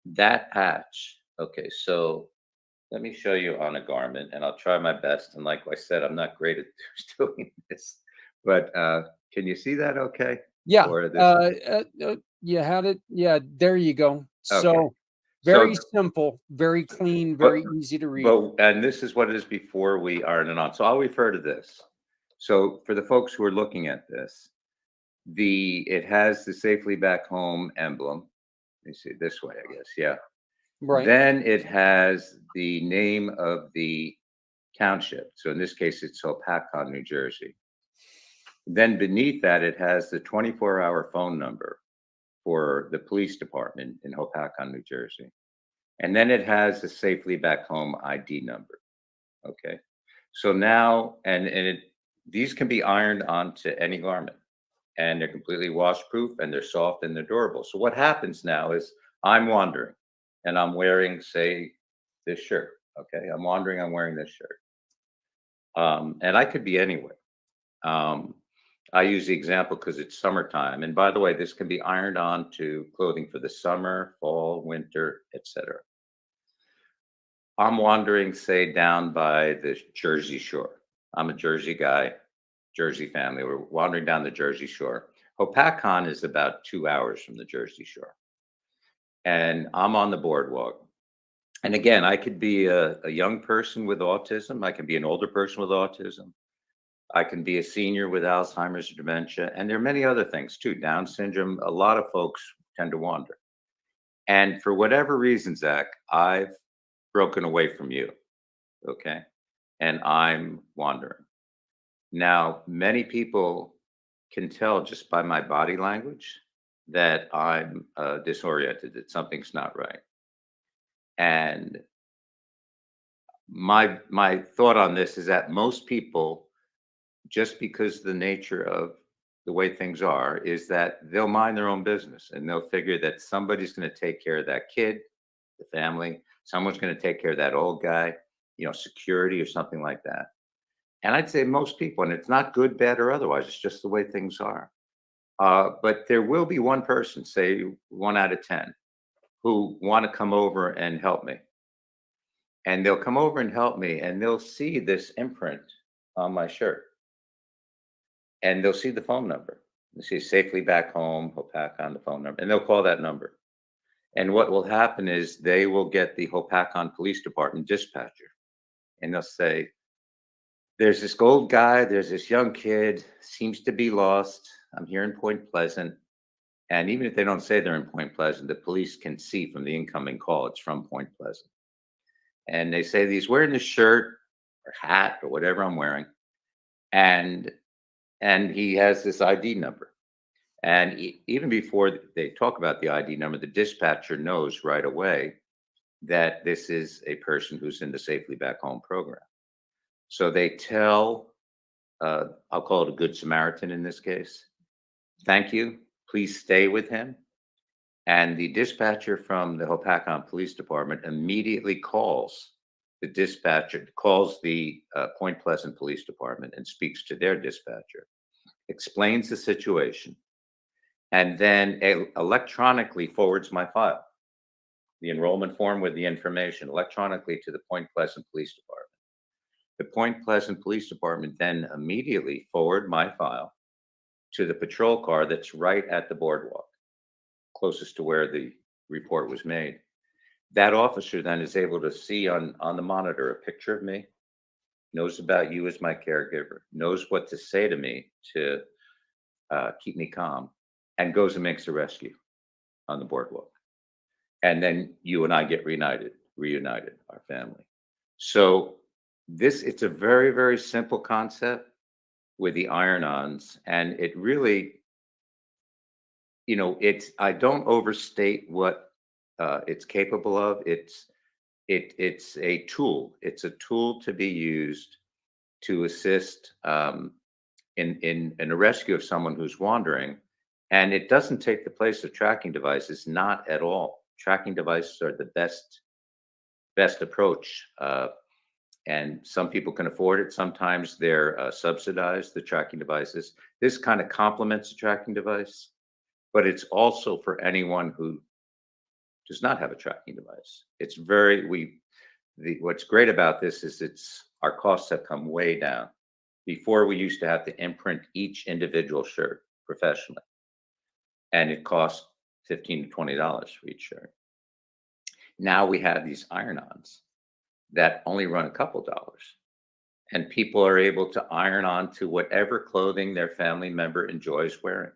that patch. Okay, so let me show you on a garment, and I'll try my best. And like I said, I'm not great at doing this, but can you see that? Okay. Yeah, Or this? you had it. Yeah, there you go. Okay. So So, very simple, very clean, but very easy to read. and this is what it is before we iron it on. So I'll refer to this. So for the folks who are looking at this, it has the safely back home emblem. Let me see this way, I guess. Yeah. Right. Then it has the name of the township. So in this case, it's Hopatcong, New Jersey. Then beneath that, it has the 24-hour phone number for the police department in Hopatcong, New Jersey. And then it has the safely back home ID number. Okay. So now, these can be ironed onto any garment and they're completely washproof and they're soft and they're durable. So what happens now is I'm wandering and I'm wearing, say, this shirt. Okay. I'm wandering, I'm wearing this shirt. And I could be anywhere. I use the example because it's summertime. And by the way, this can be ironed on to clothing for the summer, fall, winter, etc. I'm wandering, say, down by the Jersey Shore. I'm a Jersey guy, Jersey family. We're wandering down the Jersey Shore. Hopatcong is about 2 hours from the Jersey Shore. And I'm on the boardwalk. And again, I could be a young person with autism. I can be an older person with autism. I can be a senior with Alzheimer's or dementia. And there are many other things too. Down syndrome, a lot of folks tend to wander. And for whatever reason, Zach, I've broken away from you. Okay. And I'm wandering. Now, many people can tell just by my body language that I'm disoriented, that something's not right. And my thought on this is that most people, just because the nature of the way things are, is that they'll mind their own business and they'll figure that somebody's going to take care of that kid, the family, someone's going to take care of that old guy, security or something like that. And I'd say most people, and it's not good, bad, or otherwise, it's just the way things are. But there will be one person, say 1 out of 10, who want to come over and help me. And they'll come over and help me, and they'll see this imprint on my shirt, and they'll see the phone number. They see safely back home, Hopakon, the phone number, and they'll call that number. And what will happen is they will get the Hopakon Police Department dispatcher, and they'll say, there's this old guy, there's this young kid, seems to be lost. I'm here in Point Pleasant. And even if they don't say they're in Point Pleasant, the police can see from the incoming call it's from Point Pleasant. And they say he's wearing this shirt or hat or whatever I'm wearing, and he has this ID number. And even before they talk about the ID number, the dispatcher knows right away that this is a person who's in the Safely Back Home program. So they tell, I'll call it a Good Samaritan in this case, thank you, please stay with him. And the dispatcher from the Hopakon Police Department immediately calls the dispatcher, calls the Point Pleasant Police Department and speaks to their dispatcher, explains the situation, and then electronically forwards my file, the enrollment form with the information, electronically to the Point Pleasant Police Department. The Point Pleasant Police Department then immediately forward my file to the patrol car that's right at the boardwalk, closest to where the report was made. That officer then is able to see on the monitor a picture of me, knows about you as my caregiver, knows what to say to me to keep me calm, and goes and makes a rescue on the boardwalk. And then you and I get reunited, our family. So it's a very, very simple concept with the iron-ons, and it really, I don't overstate what it's capable of. It's a tool. It's a tool to be used to assist in a rescue of someone who's wandering, and it doesn't take the place of tracking devices, not at all. Tracking devices are the best approach. And some people can afford it. Sometimes they're subsidized, the tracking devices. This kind of complements the tracking device, but it's also for anyone who does not have a tracking device. It's what's great about this is our costs have come way down. Before, we used to have to imprint each individual shirt professionally, and it cost $15 to $20 for each shirt. Now we have these iron-ons that only run a couple dollars, and people are able to iron on to whatever clothing their family member enjoys wearing.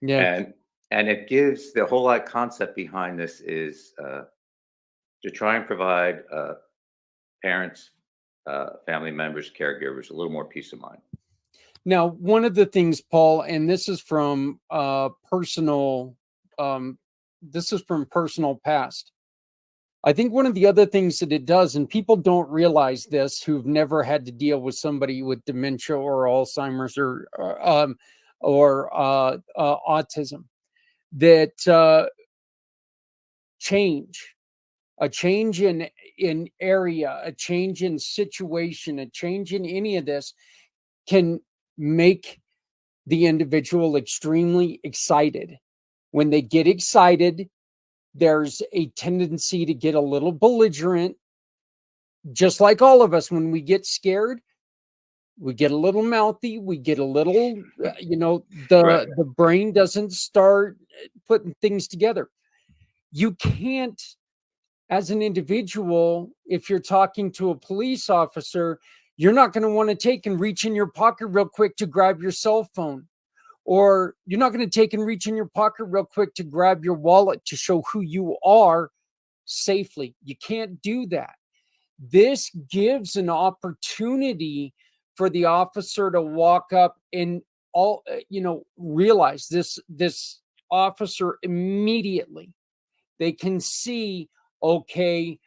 Yeah. And it gives the whole concept behind this is to try and provide parents, family members, caregivers a little more peace of mind. Now, one of the things, Paul, and this is from personal past. I think one of the other things that it does, and people don't realize this who've never had to deal with somebody with dementia or Alzheimer's or autism, that a change in area, a change in situation, a change in any of this can make the individual extremely excited. When they get excited, there's a tendency to get a little belligerent, just like all of us. When we get scared, we get a little mouthy, we get a little, Right. the brain doesn't start putting things together. You can't, as an individual, if you're talking to a police officer, you're not going to want to take and reach in your pocket real quick to grab your cell phone. Or you're not going to take and reach in your pocket real quick to grab your wallet to show who you are safely. You can't do that. This gives an opportunity for the officer to walk up and realize this officer immediately. They can see, okay,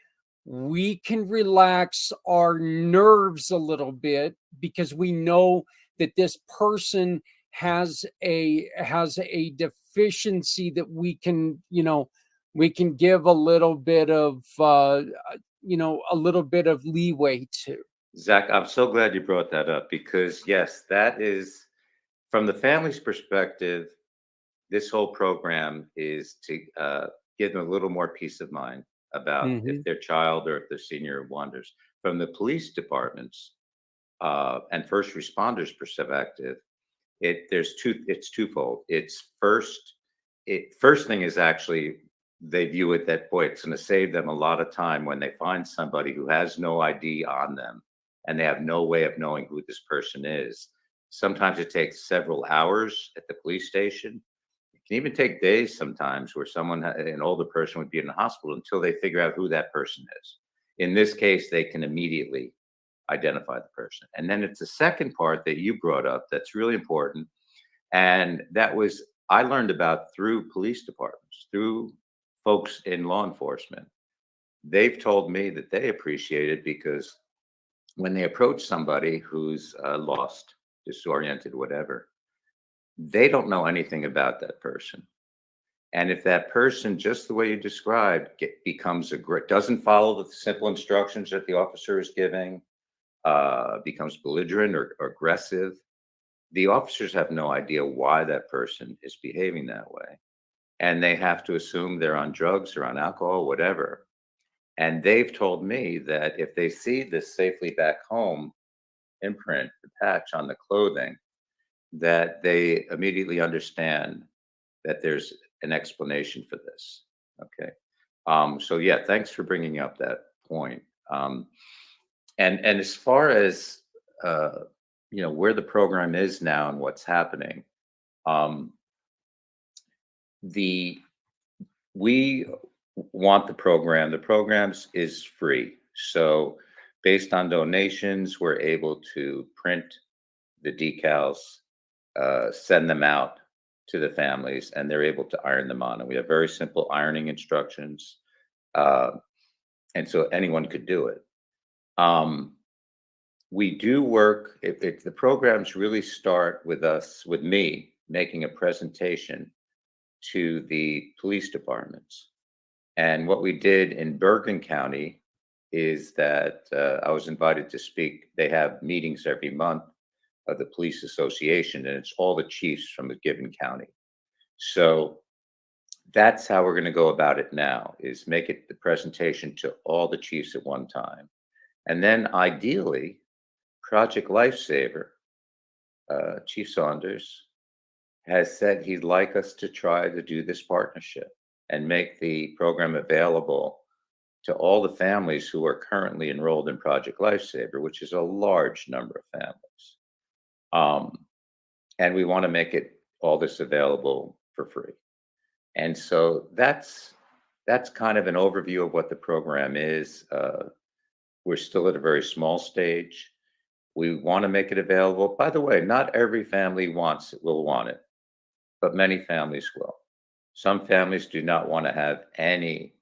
we can relax our nerves a little bit because we know that this person has a deficiency that we can give a little bit of leeway to. Zach, I'm so glad you brought that up, because yes, that is, from the family's perspective, this whole program is to give them a little more peace of mind about if their child or if their senior wanders. From the police departments and first responders perspective, it's twofold. First thing is actually they view it that, boy, it's going to save them a lot of time when they find somebody who has no ID on them and they have no way of knowing who this person is. Sometimes it takes several hours at the police station. It can even take days sometimes where an older person would be in the hospital until they figure out who that person is. In this case, they can immediately identify the person. And then it's the second part that you brought up that's really important. And that was, I learned about through police departments, through folks in law enforcement. They've told me that they appreciate it because when they approach somebody who's lost, disoriented, whatever, they don't know anything about that person. And if that person, just the way you described, doesn't follow the simple instructions that the officer is giving, becomes belligerent or aggressive, the officers have no idea why that person is behaving that way. And they have to assume they're on drugs or on alcohol, whatever. And they've told me that if they see this safely back home imprint, the patch on the clothing, that they immediately understand that there's an explanation for this. Okay. So yeah, thanks for bringing up that point. And as far as where the program is now and what's happening, we want the program. The programs is free. So based on donations, we're able to print the decals, send them out to the families, and they're able to iron them on. And we have very simple ironing instructions. And so anyone could do it. We do work, if the programs really start with me making a presentation to the police departments. And what we did in Bergen County is that I was invited to speak. They have meetings every month of the police association, and it's all the chiefs from a given county. So that's how we're going to go about it now, is make it the presentation to all the chiefs at one time. And then ideally, Project Lifesaver, Chief Saunders, has said he'd like us to try to do this partnership and make the program available to all the families who are currently enrolled in Project Lifesaver, which is a large number of families. And we want to make all this available for free. And so that's kind of an overview of what the program is. We're still at a very small stage. We want to make it available. By the way, not every family will want it, but many families will. Some families do not want to have any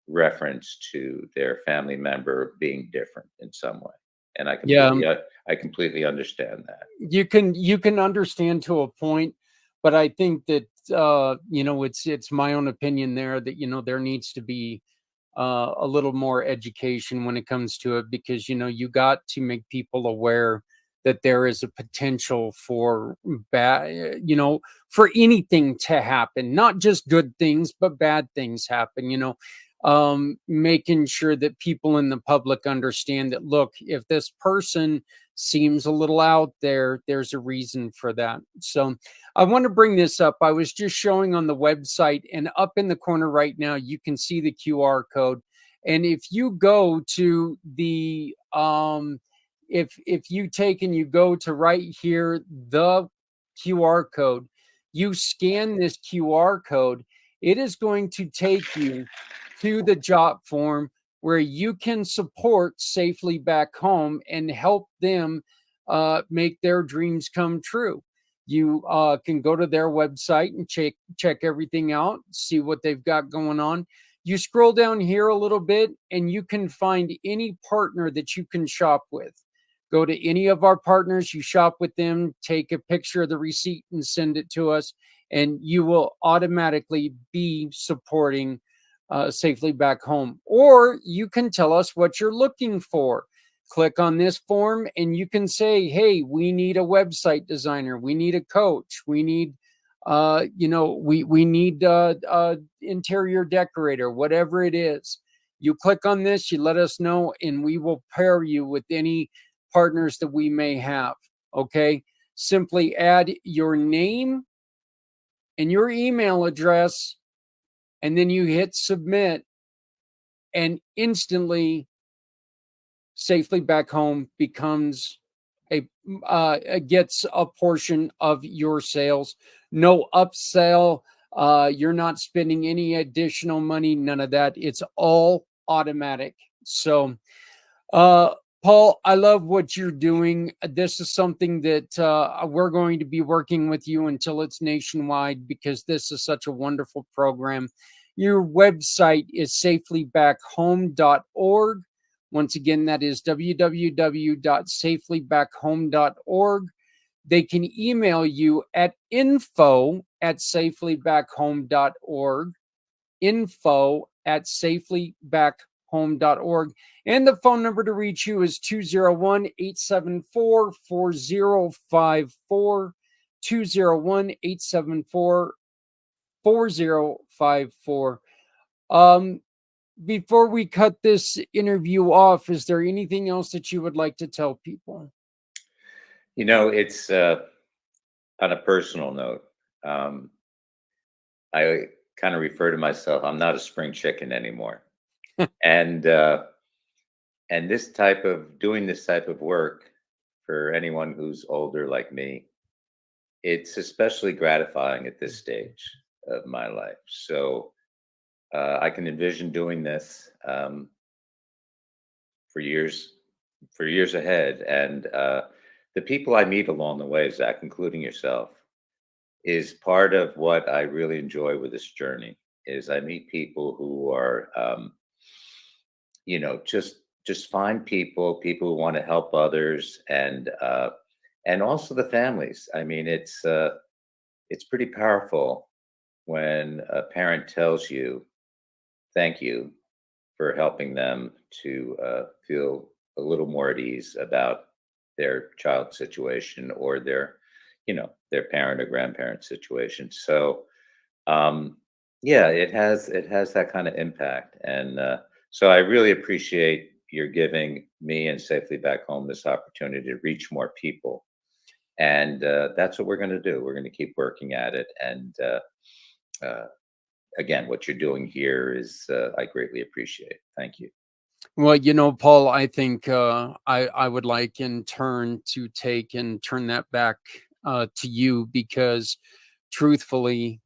reference to their family member being different in some way. And I completely understand that. You can understand to a point, but I think that it's my own opinion there that there needs to be a little more education when it comes to it, because you got to make people aware that there is a potential for bad, for anything to happen, not just good things, but bad things happen, making sure that people in the public understand that, look, if this person seems a little out there, there's a reason for that. So I want to bring this up. I was just showing on the website, and up in the corner right now, you can see the QR code. And if you go to the, if you take and you go to right here, the QR code, you scan this QR code, it is going to take you to the job form where you can support Safely Back Home and help them make their dreams come true. You can go to their website and check everything out, see what they've got going on. You scroll down here a little bit and you can find any partner that you can shop with. Go to any of our partners, you shop with them, take a picture of the receipt and send it to us, and you will automatically be supporting Safely Back Home. Or you can tell us what you're looking for. Click on this form and you can say, hey, we need a website designer, we need a coach, we need we need interior decorator, whatever it is. You click on this, you let us know, and we will pair you with any partners that we may have. Okay. Simply add your name and your email address, and then you hit submit, and instantly Safely Back Home becomes gets a portion of your sales. No upsell. You're not spending any additional money. None of that. It's all automatic. So, uh, Paul, I love what you're doing. This is something that we're going to be working with you until it's nationwide, because this is such a wonderful program. Your website is safelybackhome.org. Once again, that is www.safelybackhome.org. They can email you at info@safelybackhome.org, info@safelybackhome.org. And the phone number to reach you is 201-874-4054, 201-874-4054. Before we cut this interview off, is there anything else that you would like to tell people? It's on a personal note. I kind of refer to myself, I'm not a spring chicken anymore. and doing this type of work, for anyone who's older like me, it's especially gratifying at this stage of my life. So I can envision doing this for years ahead. And the people I meet along the way, Zach, including yourself, is part of what I really enjoy with this journey. Is I meet people who are, just fine people who want to help others, and also the families. I mean, it's pretty powerful when a parent tells you thank you for helping them to feel a little more at ease about their child situation, or their parent or grandparent situation. So yeah, it has that kind of impact. And so I really appreciate your giving me and Safely Back Home this opportunity to reach more people. And that's what we're going to do. We're going to keep working at it. And again, what you're doing here is I greatly appreciate. Thank you. Well, Paul, I think I would like in turn to take and turn that back to you, because truthfully,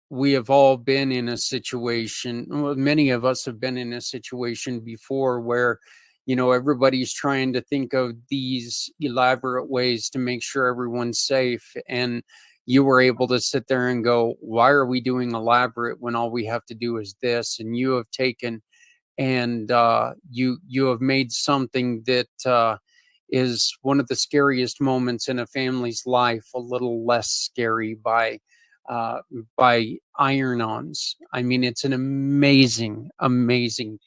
we have all been in a situation, well, many of us have been in a situation before where, everybody's trying to think of these elaborate ways to make sure everyone's safe. And you were able to sit there and go, why are we doing elaborate when all we have to do is this? And you have taken and you have made something that is one of the scariest moments in a family's life a little less scary by iron-ons. I mean, it's an amazing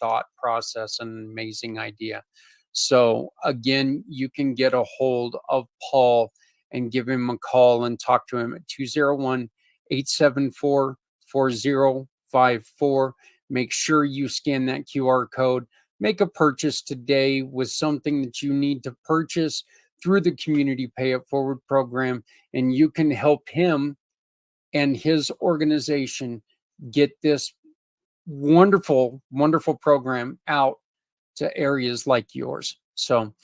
thought process, an amazing idea. So again, you can get a hold of Paul and give him a call and talk to him at 201-874-4054. Make sure you scan that QR code. Make a purchase today with something that you need to purchase through the Community Pay It Forward program, and you can help him and his organization get this wonderful, wonderful program out to areas like yours. So,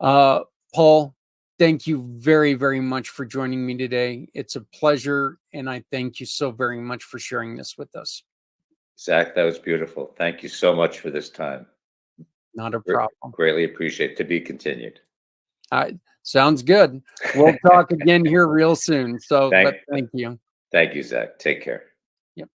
Paul, thank you very, very much for joining me today. It's a pleasure, and I thank you so very much for sharing this with us. Zach, that was beautiful. Thank you so much for this time. Not a problem. Greatly appreciate it. To be continued. Sounds good. We'll talk again here real soon. So, but thank you. Thank you, Zach. Take care. Yep.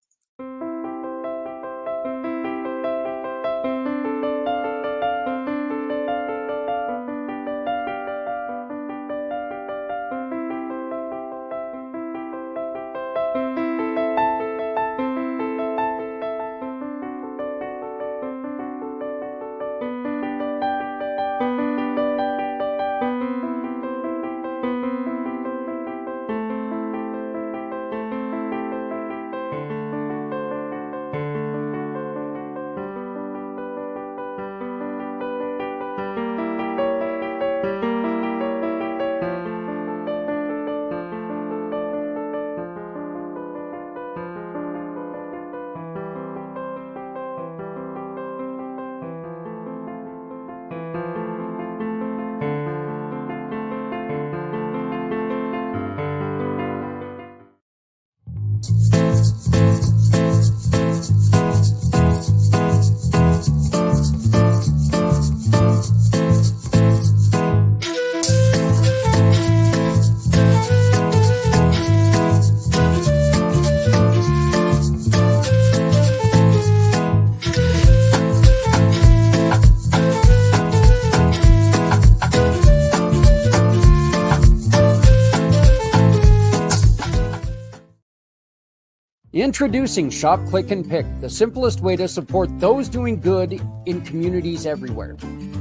Introducing Shop, Click, and Pick, the simplest way to support those doing good in communities everywhere.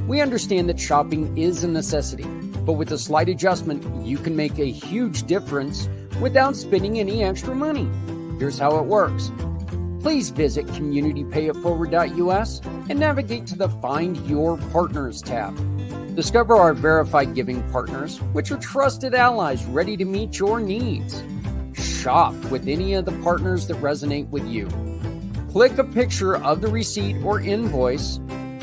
We understand that shopping is a necessity, but with a slight adjustment, you can make a huge difference without spending any extra money. Here's how it works. Please visit communitypayitforward.us and navigate to the Find Your Partners tab. Discover our verified giving partners, which are trusted allies ready to meet your needs. Shop with any of the partners that resonate with you. Click a picture of the receipt or invoice,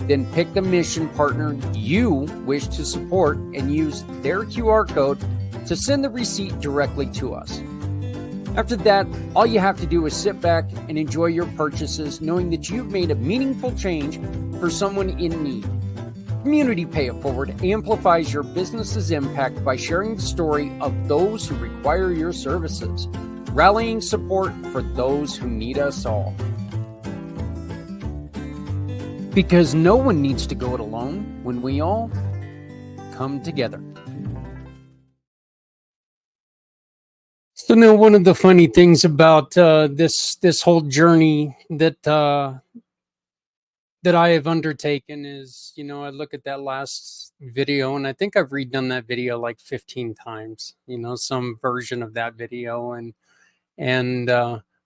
then pick the mission partner you wish to support and use their QR code to send the receipt directly to us. After that, all you have to do is sit back and enjoy your purchases, knowing that you've made a meaningful change for someone in need. Community Pay It Forward amplifies your business's impact by sharing the story of those who require your services, rallying support for those who need us all. Because no one needs to go it alone when we all come together. So now, one of the funny things about this whole journey that I have undertaken is, I look at that last video, and I think I've redone that video like 15 times. Some version of that video, and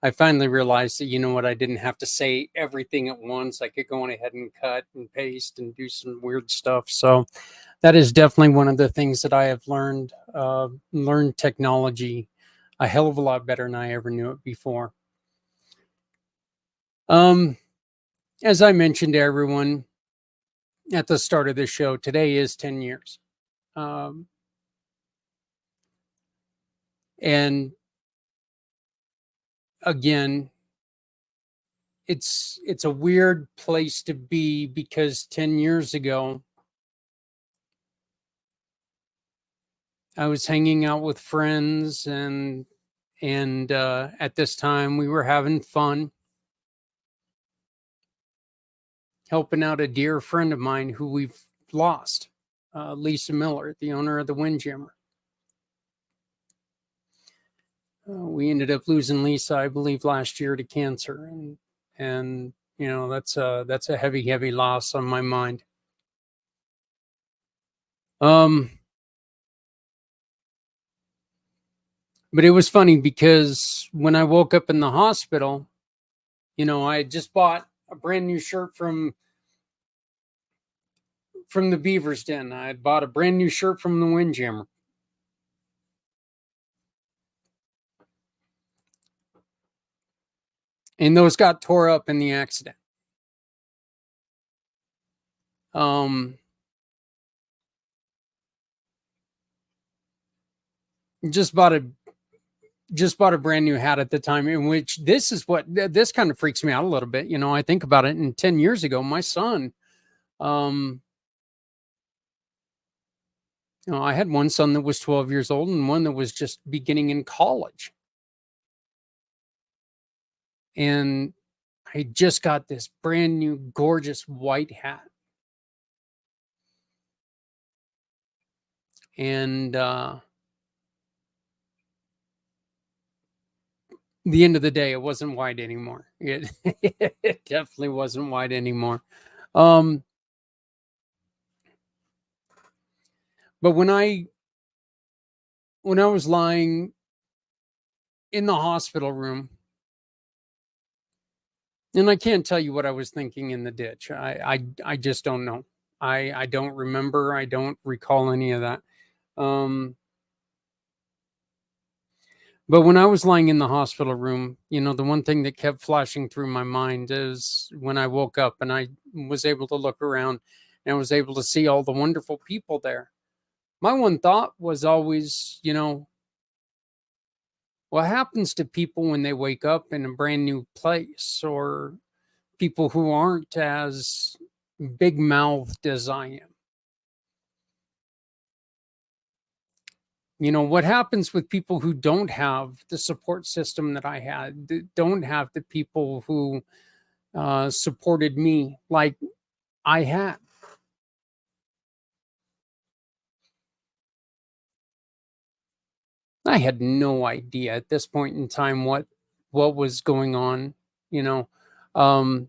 I finally realized that I didn't have to say everything at once. I could go on ahead and cut and paste and do some weird stuff. So that is definitely one of the things that I have learned. Learned technology a hell of a lot better than I ever knew it before. As I mentioned to everyone at the start of this show, today is 10 years. And again, it's a weird place to be, because 10 years ago, I was hanging out with friends, and at this time we were having fun, helping out a dear friend of mine who we've lost, Lisa Miller, the owner of the Windjammer. We ended up losing Lisa, I believe, last year to cancer, and that's a heavy loss on my mind. But it was funny because when I woke up in the hospital, I had just bought a brand new shirt from the Beaver's Den. I had bought a brand new shirt from the Windjammer. And those got tore up in the accident. Just bought a brand new hat at the time, in which this kind of freaks me out a little bit. I think about it, and 10 years ago, my son, I had one son that was 12 years old and one that was just beginning in college. And I just got this brand new, gorgeous white hat. And the end of the day, it wasn't white anymore. It definitely wasn't white anymore. But when I was lying in the hospital room, and I can't tell you what I was thinking in the ditch. I just don't know. I don't remember. I don't recall any of that. But when I was lying in the hospital room, the one thing that kept flashing through my mind is when I woke up and I was able to look around and I was able to see all the wonderful people there. My one thought was always, What happens to people when they wake up in a brand new place, or people who aren't as big mouthed as I am? You know, what happens with people who don't have the support system that I had, that don't have the people who supported me like I had? I had no idea at this point in time what was going on, you know. Um,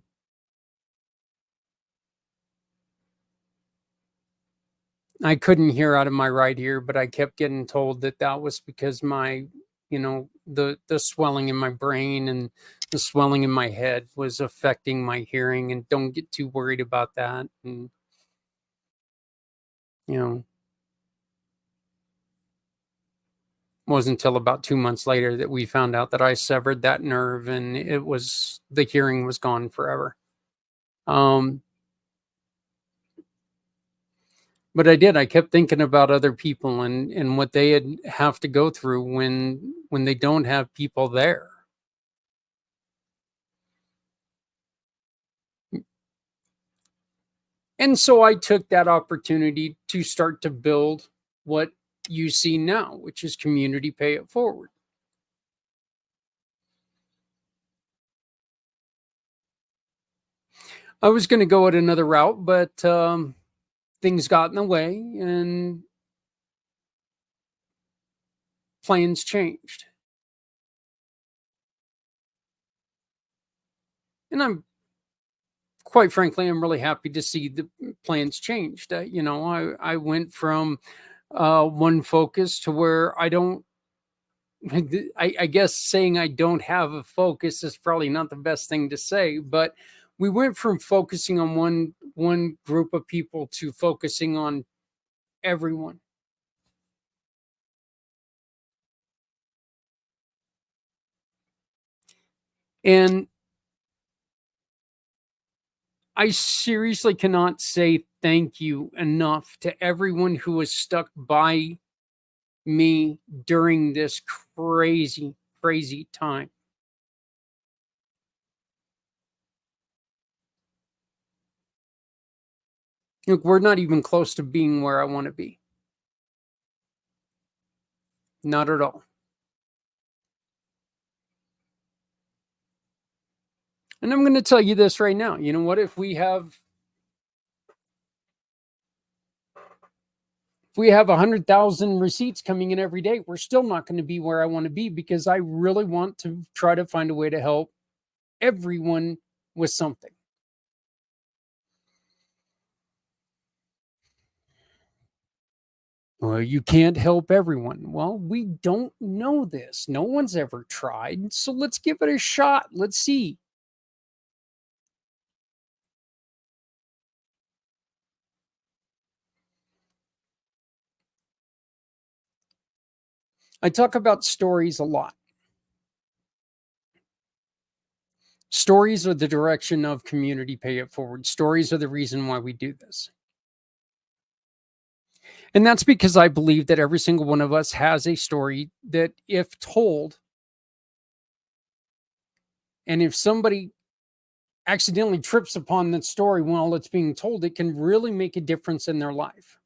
I couldn't hear out of my right ear, but I kept getting told that that was because my, the swelling in my brain and the swelling in my head was affecting my hearing, and don't get too worried about that. And you know, wasn't until about 2 months later that we found out that I severed that nerve, and the hearing was gone forever. Um, but I did. I kept thinking about other people and what they have to go through when they don't have people there. And so I took that opportunity to start to build what you see now, which is Community Pay It Forward. I was going to go at another route, but things got in the way and plans changed. And quite frankly, I'm really happy to see the plans changed. I went from one focus to where I don't. I guess saying I don't have a focus is probably not the best thing to say, but we went from focusing on one group of people to focusing on everyone. And I seriously cannot say thank you enough to everyone who has stuck by me during this crazy, crazy time. Look, we're not even close to being where I want to be. Not at all. And I'm going to tell you this right now. You know what? If we have 100,000 receipts coming in every day, we're still not going to be where I want to be, because I really want to try to find a way to help everyone with something. Well, you can't help everyone. Well, we don't know this. No one's ever tried. So let's give it a shot. Let's see. I talk about stories a lot. Stories are the direction of Community Pay It Forward. Stories are the reason why we do this. And that's because I believe that every single one of us has a story that, if told, and if somebody accidentally trips upon that story while it's being told, it can really make a difference in their life.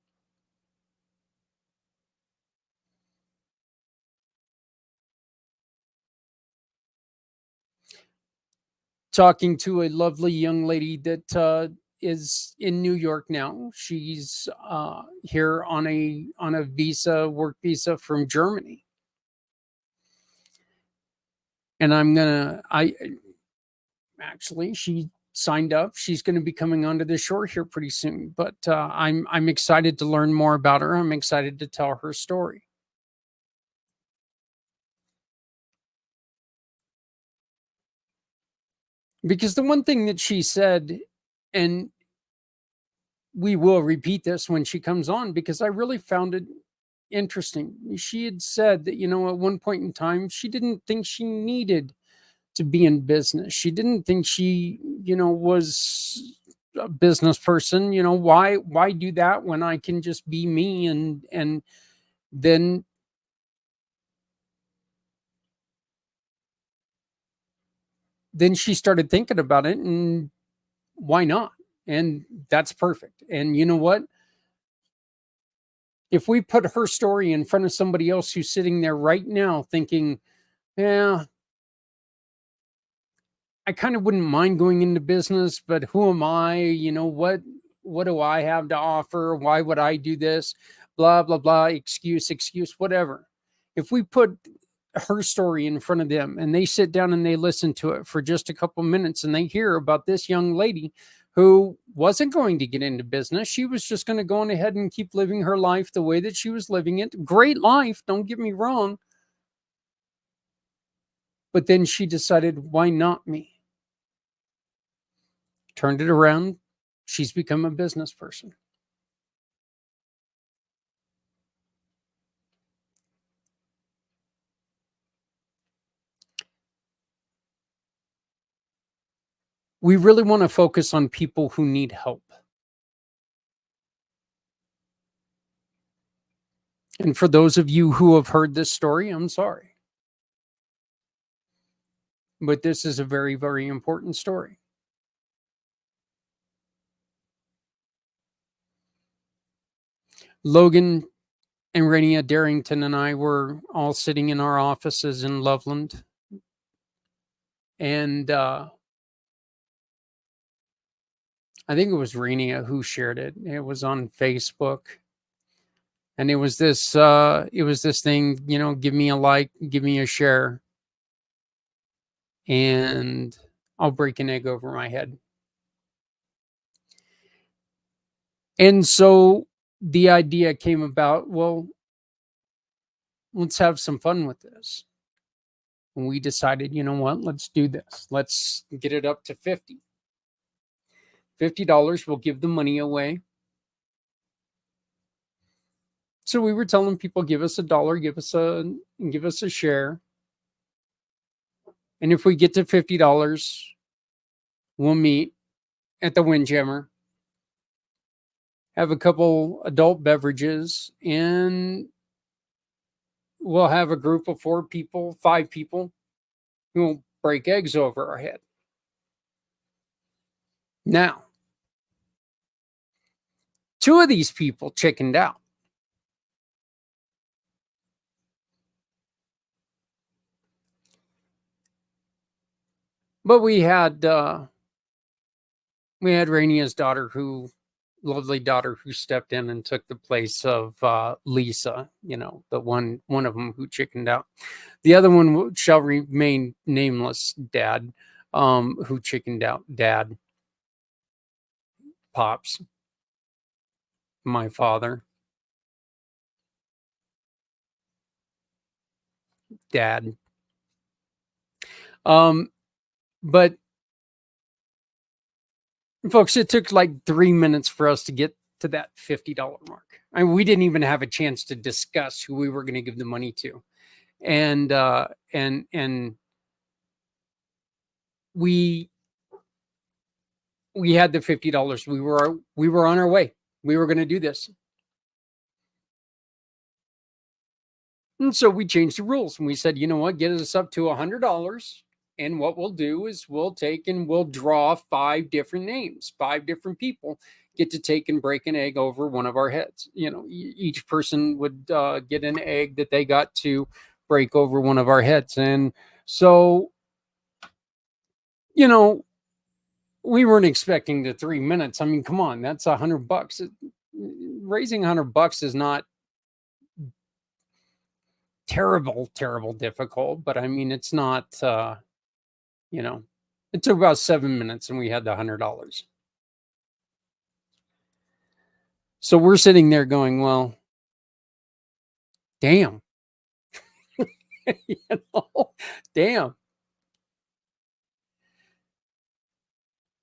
Talking to a lovely young lady that is in New York now. She's here on a work visa from Germany. And she signed up. She's going to be coming onto the shore here pretty soon. But I'm excited to learn more about her. I'm excited to tell her story. Because the one thing that she said, and we will repeat this when she comes on, because I really found it interesting. She had said that, at one point in time, she didn't think she needed to be in business. She didn't think she, was a business person. Why do that when I can just be me? And then then she started thinking about it, and why not? And that's perfect. And you know what? If we put her story in front of somebody else who's sitting there right now thinking, yeah, I kind of wouldn't mind going into business, but who am I? You know, what do I have to offer? Why would I do this? Blah, blah, blah, excuse, whatever. If we put her story in front of them and they sit down and they listen to it for just a couple minutes and they hear about this young lady who wasn't going to get into business. She was just going to go on ahead and keep living her life the way that she was living it. Great life, don't get me wrong. But then she decided, why not me? Turned it around. She's become a business person. We really want to focus on people who need help. And for those of you who have heard this story, I'm sorry. But this is a very, very important story. Logan and Rainier Darrington and I were all sitting in our offices in Loveland. And I think it was Rainier who shared it. It was on Facebook. And it was this thing, you know, give me a like, give me a share, and I'll break an egg over my head. And so the idea came about, well, let's have some fun with this. And we decided, you know what, let's do this. Let's get it up to $50. $50, we'll give the money away. So we were telling people, give us $1, give us a share. And if we get to $50, we'll meet at the Windjammer, have a couple adult beverages, and we'll have a group of 4 people, 5 people who will break eggs over our head. Now, 2 of these people chickened out. But we had Rainia's daughter, lovely daughter, who stepped in and took the place of Lisa, you know, the one of them who chickened out. The other one shall remain nameless, Dad, who chickened out. Dad, Pops, my father, Dad. But folks, it took like 3 minutes for us to get to that $50 mark. I mean, we didn't even have a chance to discuss who we were going to give the money to. And we had the $50. We were on our way. We were going to do this. And so we changed the rules and we said, you know what, get us up to $100. And what we'll do is we'll take and we'll draw 5 different names. 5 different people get to take and break an egg over one of our heads. You know, each person would get an egg that they got to break over one of our heads. And so, you know, we weren't expecting the 3 minutes. I mean, come on, that's $100. Raising $100 is not terrible difficult, but I mean, it's not, you know, it took about 7 minutes and we had the $100. So we're sitting there going, well, damn, you know, damn.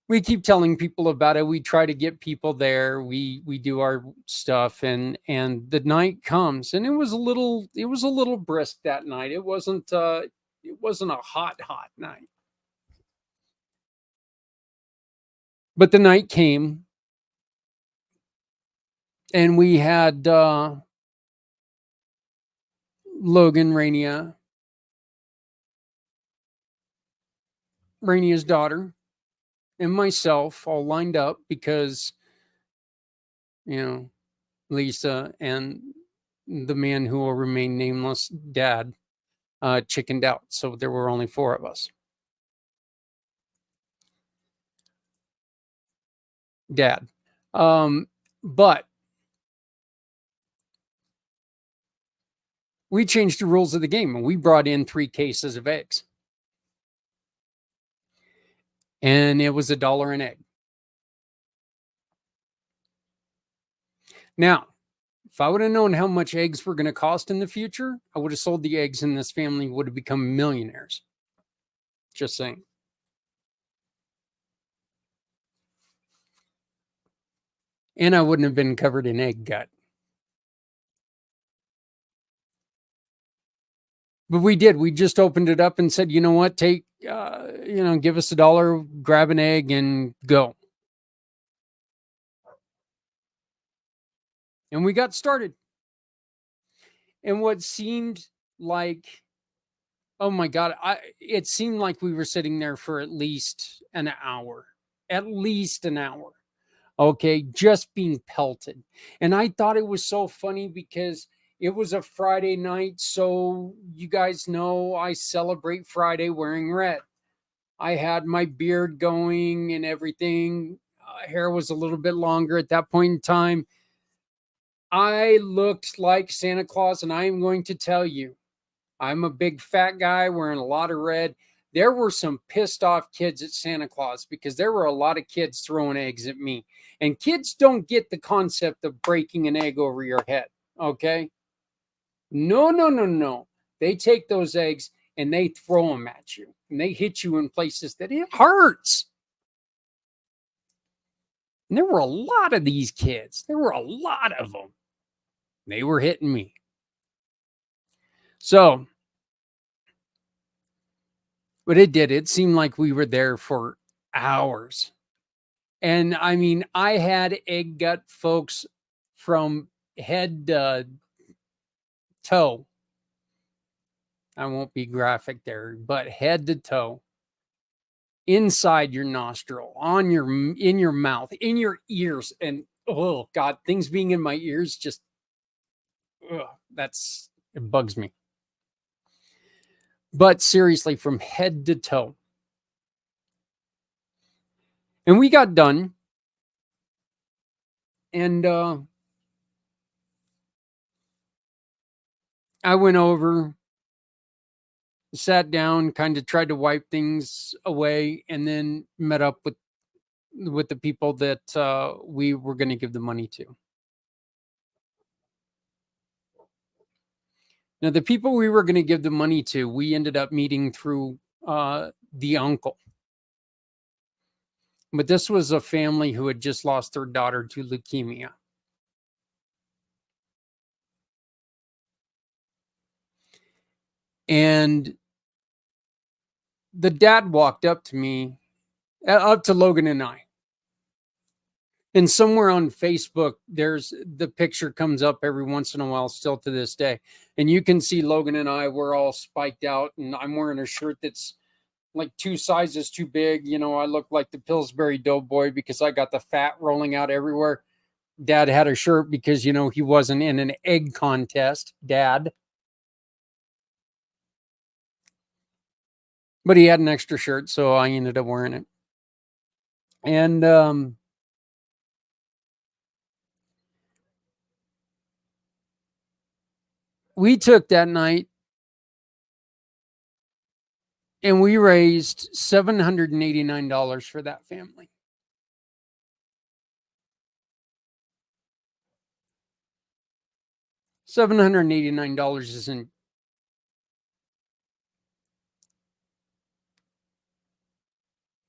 We keep telling people about it. We try to get people there. We do our stuff, and the night comes, and it was a little brisk that night. It wasn't a hot night. But the night came, and we had Logan, Rainier, Rainia's daughter and myself all lined up because, Lisa and the man who will remain nameless, Dad, chickened out. So there were only 4 of us. Dad. But we changed the rules of the game and we brought in 3 cases of eggs. And it was $1 an egg. Now, if I would have known how much eggs were going to cost in the future, I would have sold the eggs and this family would have become millionaires. Just saying. And I wouldn't have been covered in egg gut. But we did. We just opened it up and said, you know what, take, give us $1, grab an egg and go. And we got started. And what seemed like, oh my God, it seemed like we were sitting there for at least an hour. At least an hour. Okay, just being pelted. And I thought it was so funny because it was a Friday night. So you guys know I celebrate Friday wearing red. I had my beard going and everything. Hair was a little bit longer at that point in time. I looked like Santa Claus, and I am going to tell you, I'm a big fat guy wearing a lot of red. There were some pissed off kids at Santa Claus because there were a lot of kids throwing eggs at me. And kids don't get the concept of breaking an egg over your head, okay? No. They take those eggs and they throw them at you. And they hit you in places that it hurts. And there were a lot of these kids. There were a lot of them. They were hitting me. So, but it did. It seemed like we were there for hours. And I mean, I had egg gut folks from head to toe. I won't be graphic there, but head to toe. Inside your nostril, in your mouth, in your ears, and oh God, things being in my ears just it bugs me. But seriously, from head to toe. And we got done. And I went over, sat down, kind of tried to wipe things away, and then met up with the people that we were going to give the money to. Now, the people we were going to give the money to, we ended up meeting through the uncle. But this was a family who had just lost their daughter to leukemia. And the dad walked up to me, up to Logan and I. And somewhere on Facebook, there's the picture comes up every once in a while, still to this day. And you can see Logan and I, we're all spiked out. And I'm wearing a shirt that's like 2 sizes too big. You know, I look like the Pillsbury Doughboy because I got the fat rolling out everywhere. Dad had a shirt because, you know, he wasn't in an egg contest, Dad. But he had an extra shirt, so I ended up wearing it. And we took that night and we raised $789 for that family. $789 isn't.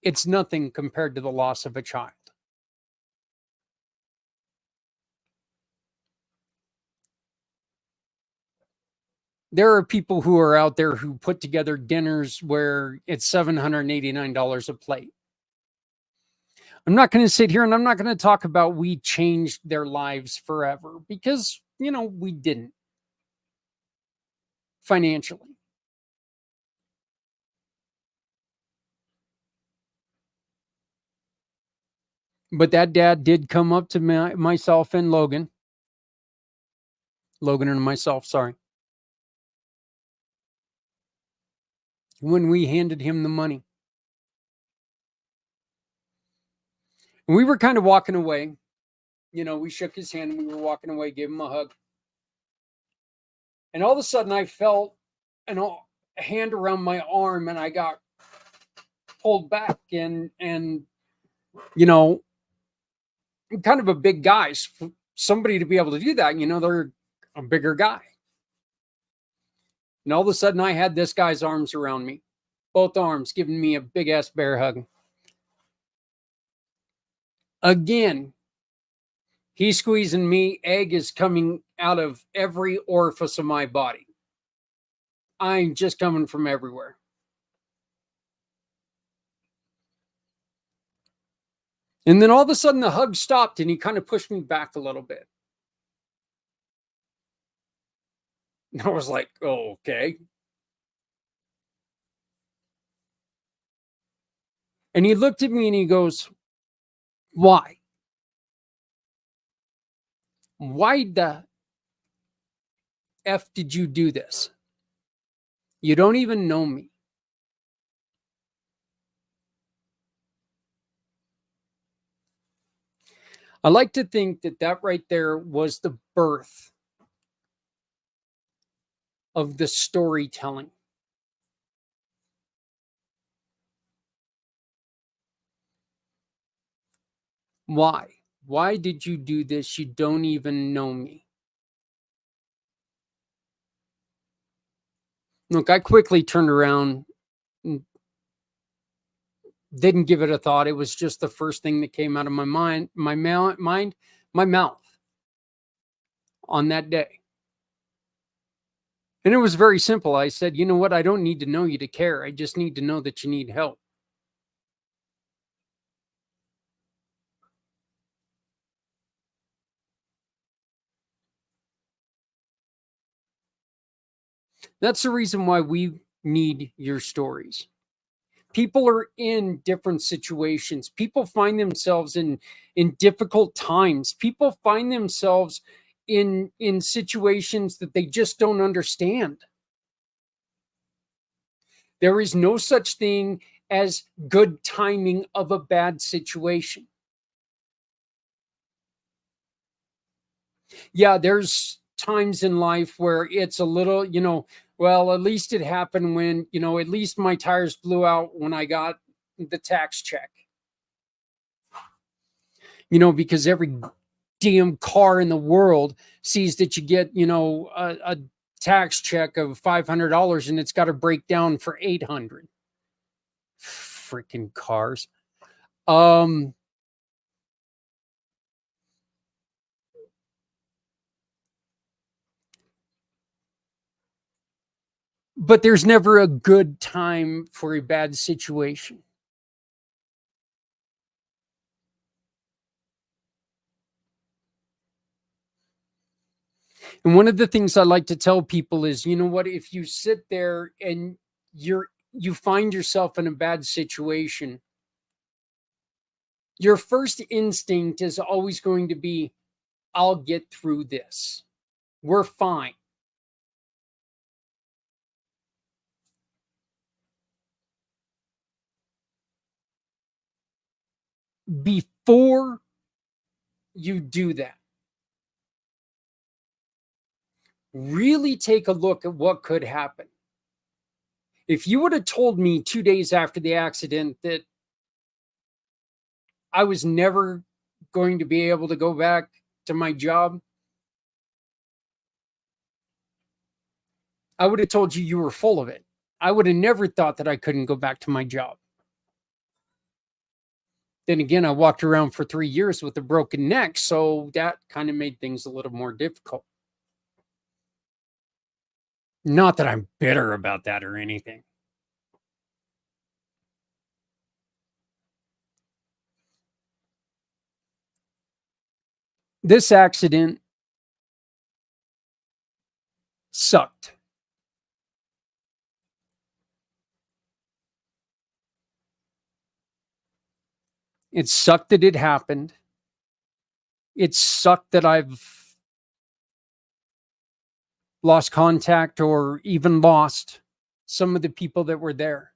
It's nothing compared to the loss of a child. There are people who are out there who put together dinners where it's $789 a plate. I'm not going to sit here and I'm not going to talk about we changed their lives forever because, you know, we didn't financially. But that dad did come up to myself and Logan and myself, sorry, when we handed him the money. And we were kind of walking away. We shook his hand and we were walking away, gave him a hug. And all of a sudden I felt a hand around my arm and I got pulled back and I'm kind of a big guy. Somebody to be able to do that, they're a bigger guy. And all of a sudden I had this guy's arms around me, both arms giving me a big ass bear hug. Again, he's squeezing me. Egg is coming out of every orifice of my body. I'm just coming from everywhere. And then all of a sudden the hug stopped and he kind of pushed me back a little bit. And I was like, oh, okay. And he looked at me and he goes, why? Why the F did you do this? You don't even know me. I like to think that right there was the birth of the storytelling. Why? Why did you do this? You don't even know me. Look, I quickly turned around and didn't give it a thought. It was just the first thing that came out of my mind, my mouth on that day. And it was very simple. I said, you know what? I don't need to know you to care. I just need to know that you need help. That's the reason why we need your stories. People are in different situations. People find themselves in difficult times. People find themselves in situations that they just don't understand. There is no such thing as good timing of a bad situation. Yeah, there's times in life where it's a little, well, at least it happened when, at least my tires blew out when I got the tax check. Because every damn car in the world sees that you get, a tax check of $500 and it's got to break down for $800. Freaking cars. But there's never a good time for a bad situation. And one of the things I like to tell people is, you know what, if you sit there and you find yourself in a bad situation, your first instinct is always going to be, I'll get through this. We're fine. Before you do that, really take a look at what could happen. If you would have told me 2 days after the accident that I was never going to be able to go back to my job, I would have told you were full of it. I would have never thought that I couldn't go back to my job. Then again, I walked around for 3 years with a broken neck, so that kind of made things a little more difficult. Not that I'm bitter about that or anything. This accident sucked. It sucked that it happened. It sucked that I've lost contact or even lost some of the people that were there.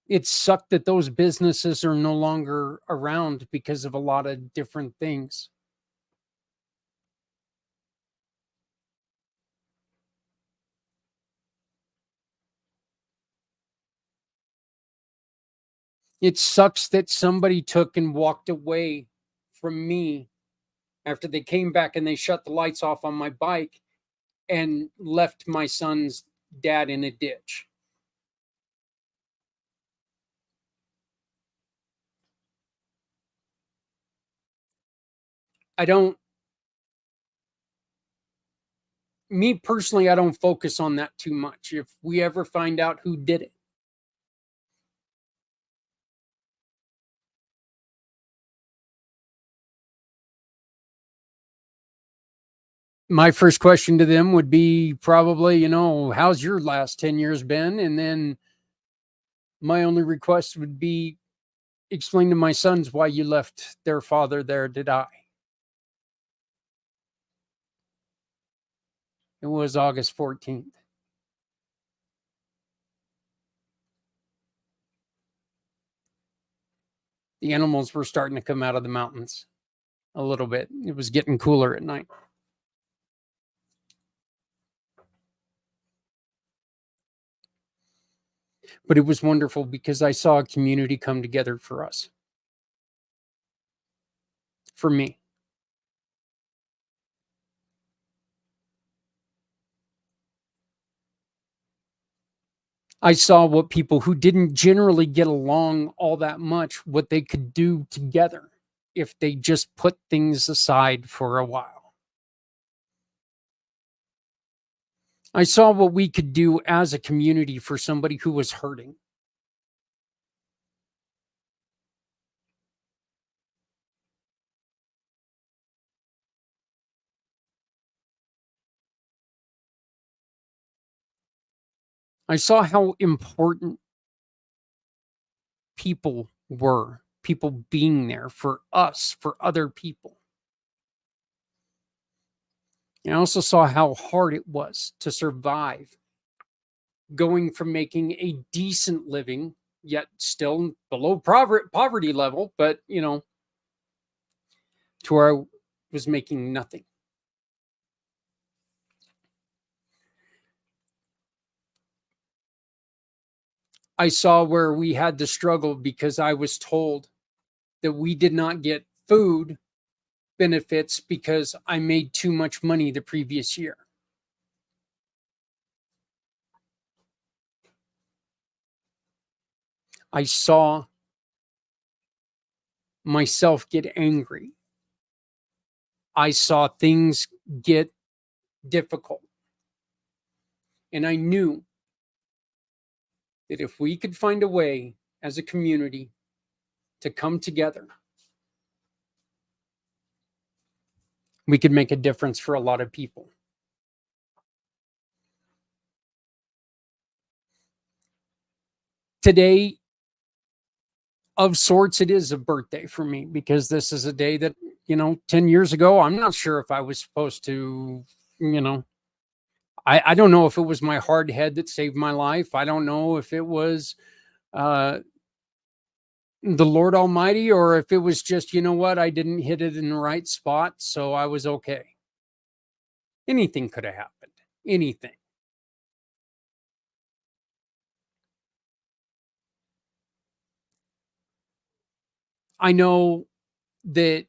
It sucked that those businesses are no longer around because of a lot of different things. It sucks that somebody took and walked away from me after they came back and they shut the lights off on my bike and left my son's dad in a ditch. I don't, me personally, I don't focus on that too much. If we ever find out who did it, my first question to them would be probably, how's your last 10 years been? And then my only request would be explain to my sons why you left their father there to die. It was August 14th. The animals were starting to come out of the mountains a little bit. It was getting cooler at night. But it was wonderful because I saw a community come together for us. For me. I saw what people who didn't generally get along all that much, what they could do together if they just put things aside for a while. I saw what we could do as a community for somebody who was hurting. I saw how important people were, people being there for us, for other people. And I also saw how hard it was to survive, going from making a decent living, yet still below poverty level, but, to where I was making nothing. I saw where we had to struggle because I was told that we did not get food benefits because I made too much money the previous year. I saw myself get angry. I saw things get difficult. And I knew that if we could find a way as a community to come together, we could make a difference for a lot of people. Today, of sorts, it is a birthday for me because this is a day that, 10 years ago, I'm not sure if I was supposed to, I don't know if it was my hard head that saved my life. I don't know if it was the Lord Almighty or if it was just, I didn't hit it in the right spot, so I was okay. Anything could have happened. Anything. I know that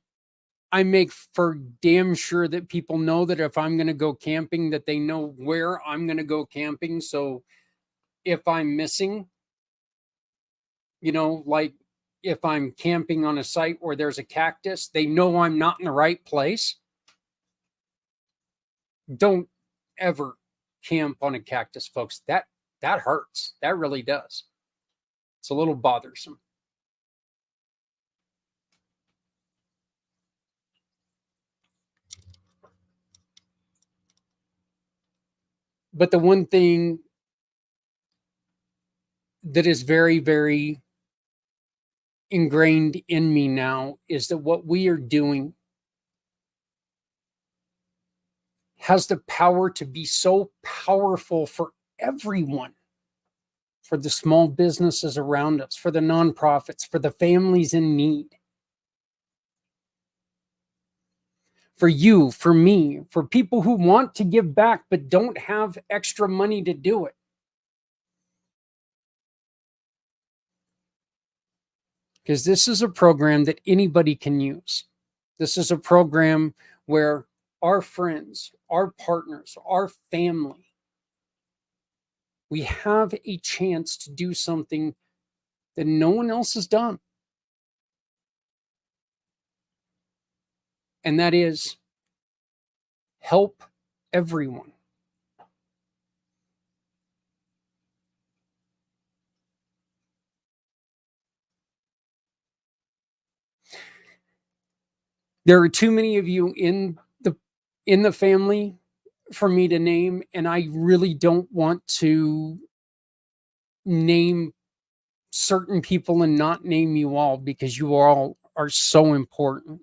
I make for damn sure that people know that if I'm going to go camping, that they know where I'm going to go camping. So if I'm missing, like if I'm camping on a site where there's a cactus, they know I'm not in the right place. Don't ever camp on a cactus, folks. That hurts. That really does. It's a little bothersome. But the one thing that is very, very ingrained in me now is that what we are doing has the power to be so powerful for everyone, for the small businesses around us, for the nonprofits, for the families in need, for you, for me, for people who want to give back but don't have extra money to do it. Because this is a program that anybody can use. This is a program where our friends, our partners, our family, we have a chance to do something that no one else has done. And that is help everyone. There are too many of you in the family for me to name, and I really don't want to name certain people and not name you all because you all are so important.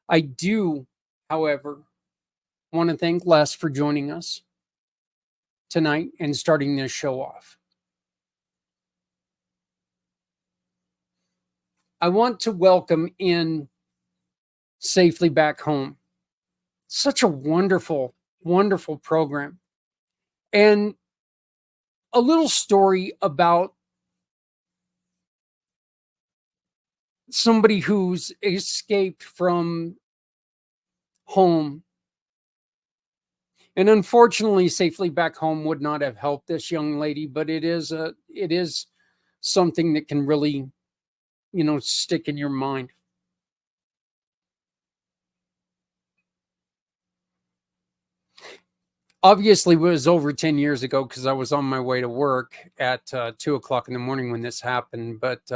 I do, however, want to thank Les for joining us tonight and starting this show off. I want to welcome in Safely Back Home. Such a wonderful, wonderful program. And a little story about somebody who's escaped from home. And unfortunately, Safely Back Home would not have helped this young lady, but it is something that can really, stick in your mind. Obviously, it was over 10 years ago because I was on my way to work at 2 o'clock in the morning when this happened. But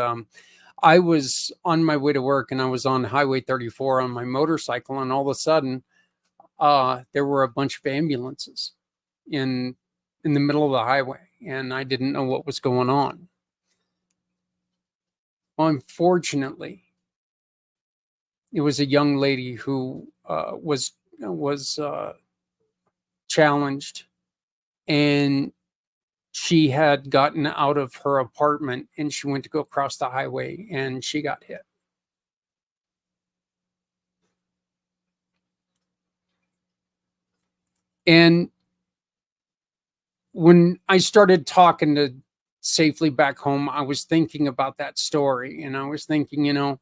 I was on my way to work and I was on Highway 34 on my motorcycle. And all of a sudden, there were a bunch of ambulances in the middle of the highway. And I didn't know what was going on. Well, unfortunately, it was a young lady who was challenged, and she had gotten out of her apartment and she went to go across the highway and she got hit. And when I started talking to Safely Back Home, I was thinking about that story, and I was thinking,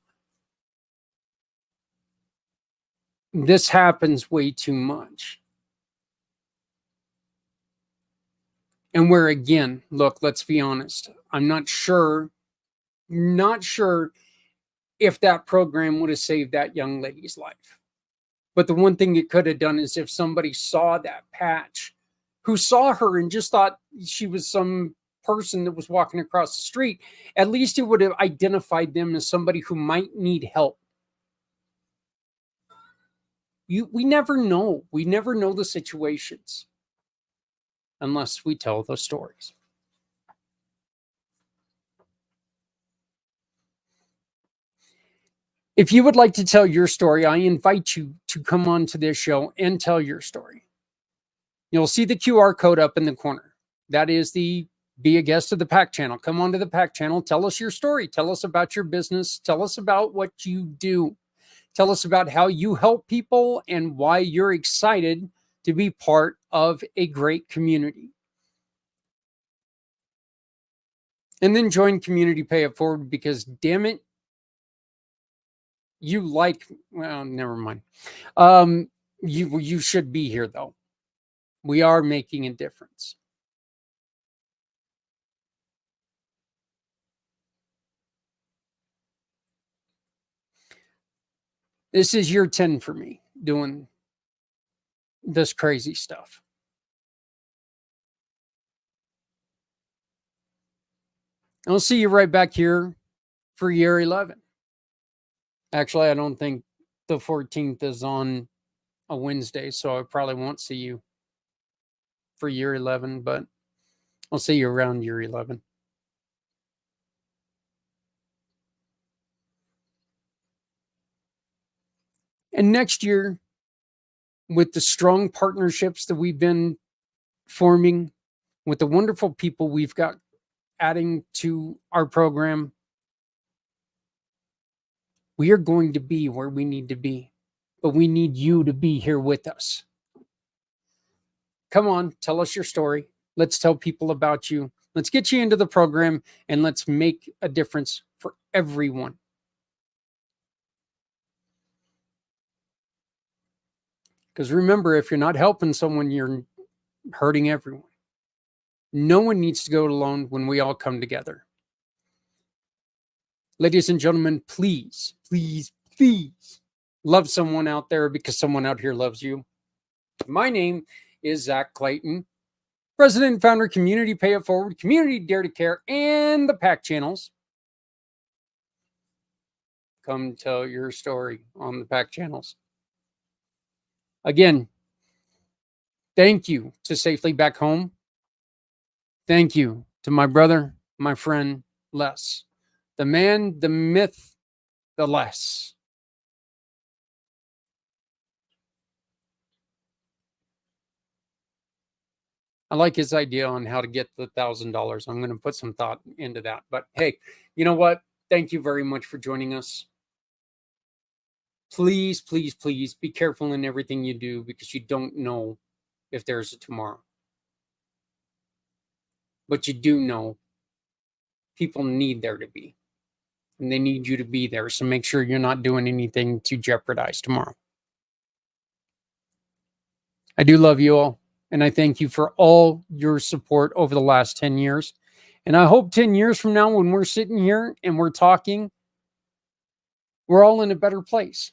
this happens way too much. And where, again, look, let's be honest, I'm not sure if that program would have saved that young lady's life. But the one thing it could have done is if somebody saw that patch, who saw her and just thought she was some person that was walking across the street, at least it would have identified them as somebody who might need help. We never know. We never know the situations unless we tell those stories. If you would like to tell your story, I invite you to come on to this show and tell your story. You'll see the QR code up in the corner. That is the Be a Guest of the PACT channel. Come on to the PACT channel. Tell us your story. Tell us about your business. Tell us about what you do. Tell us about how you help people and why you're excited to be part of a great community. And then join Community Pay It Forward because, damn it, well, never mind. You should be here, though. We are making a difference. This is year 10 for me doing this crazy stuff. I'll see you right back here for year 11. Actually, I don't think the 14th is on a Wednesday, so I probably won't see you for year 11, but I'll see you around year 11. And next year, with the strong partnerships that we've been forming, with the wonderful people we've got adding to our program, we are going to be where we need to be. But we need you to be here with us. Come on, tell us your story. Let's tell people about you. Let's get you into the program, and let's make a difference for everyone. Because remember, if you're not helping someone, you're hurting everyone. No one needs to go it alone when we all come together. Ladies and gentlemen, please, please, please love someone out there, because someone out here loves you. My name is Zach Clayton, President and founder of Community Pay It Forward, Community Dare to Care, and the IMpACT channels. Come tell your story on the IMpACT channels. Again, thank you to Safely Back Home. Thank you to my brother, my friend, Les. The man, the myth, the Les. I like his idea on how to get the $1,000. I'm going to put some thought into that. But hey, you know what? Thank you very much for joining us. Please, please, please be careful in everything you do, because you don't know if there's a tomorrow. But you do know people need there to be. And they need you to be there. So make sure you're not doing anything to jeopardize tomorrow. I do love you all. And I thank you for all your support over the last 10 years. And I hope 10 years from now, when we're sitting here and we're talking, we're all in a better place.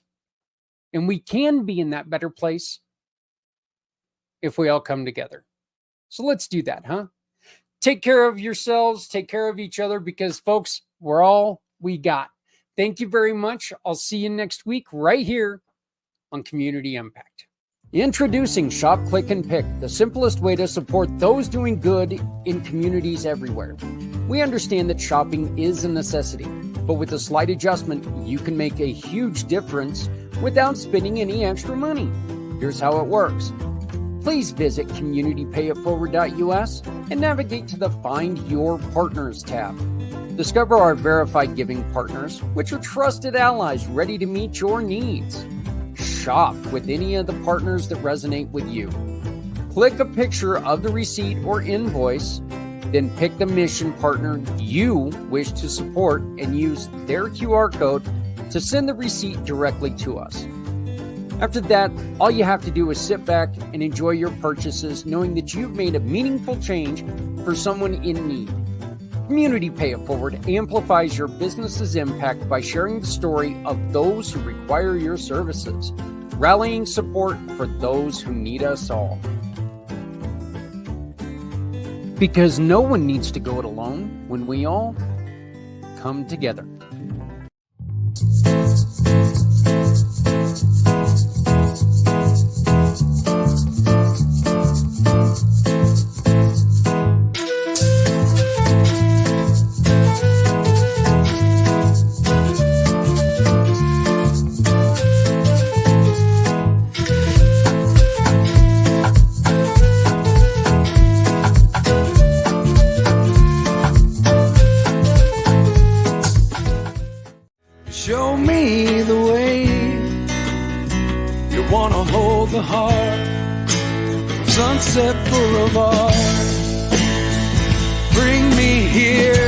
And we can be in that better place if we all come together. So let's do that, huh? Take care of yourselves. Take care of each other, because, folks, we're all we got. Thank you very much. I'll see you next week right here on Community IMpACT. Introducing Shop, Click, and Pick, the simplest way to support those doing good in communities everywhere. We understand that shopping is a necessity, but with a slight adjustment, you can make a huge difference without spending any extra money. Here's how it works. Please visit communitypayitforward.us and navigate to the Find Your Partners tab. Discover our verified giving partners, which are trusted allies ready to meet your needs. Shop with any of the partners that resonate with you. Click a picture of the receipt or invoice, then pick the mission partner you wish to support and use their QR code to send the receipt directly to us. After that, all you have to do is sit back and enjoy your purchases, knowing that you've made a meaningful change for someone in need. Community Pay It Forward amplifies your business's impact by sharing the story of those who require your services, rallying support for those who need us all. Because no one needs to go it alone when we all come together. Show me the way you wanna hold the heart of Sunset Boulevard. Bring me here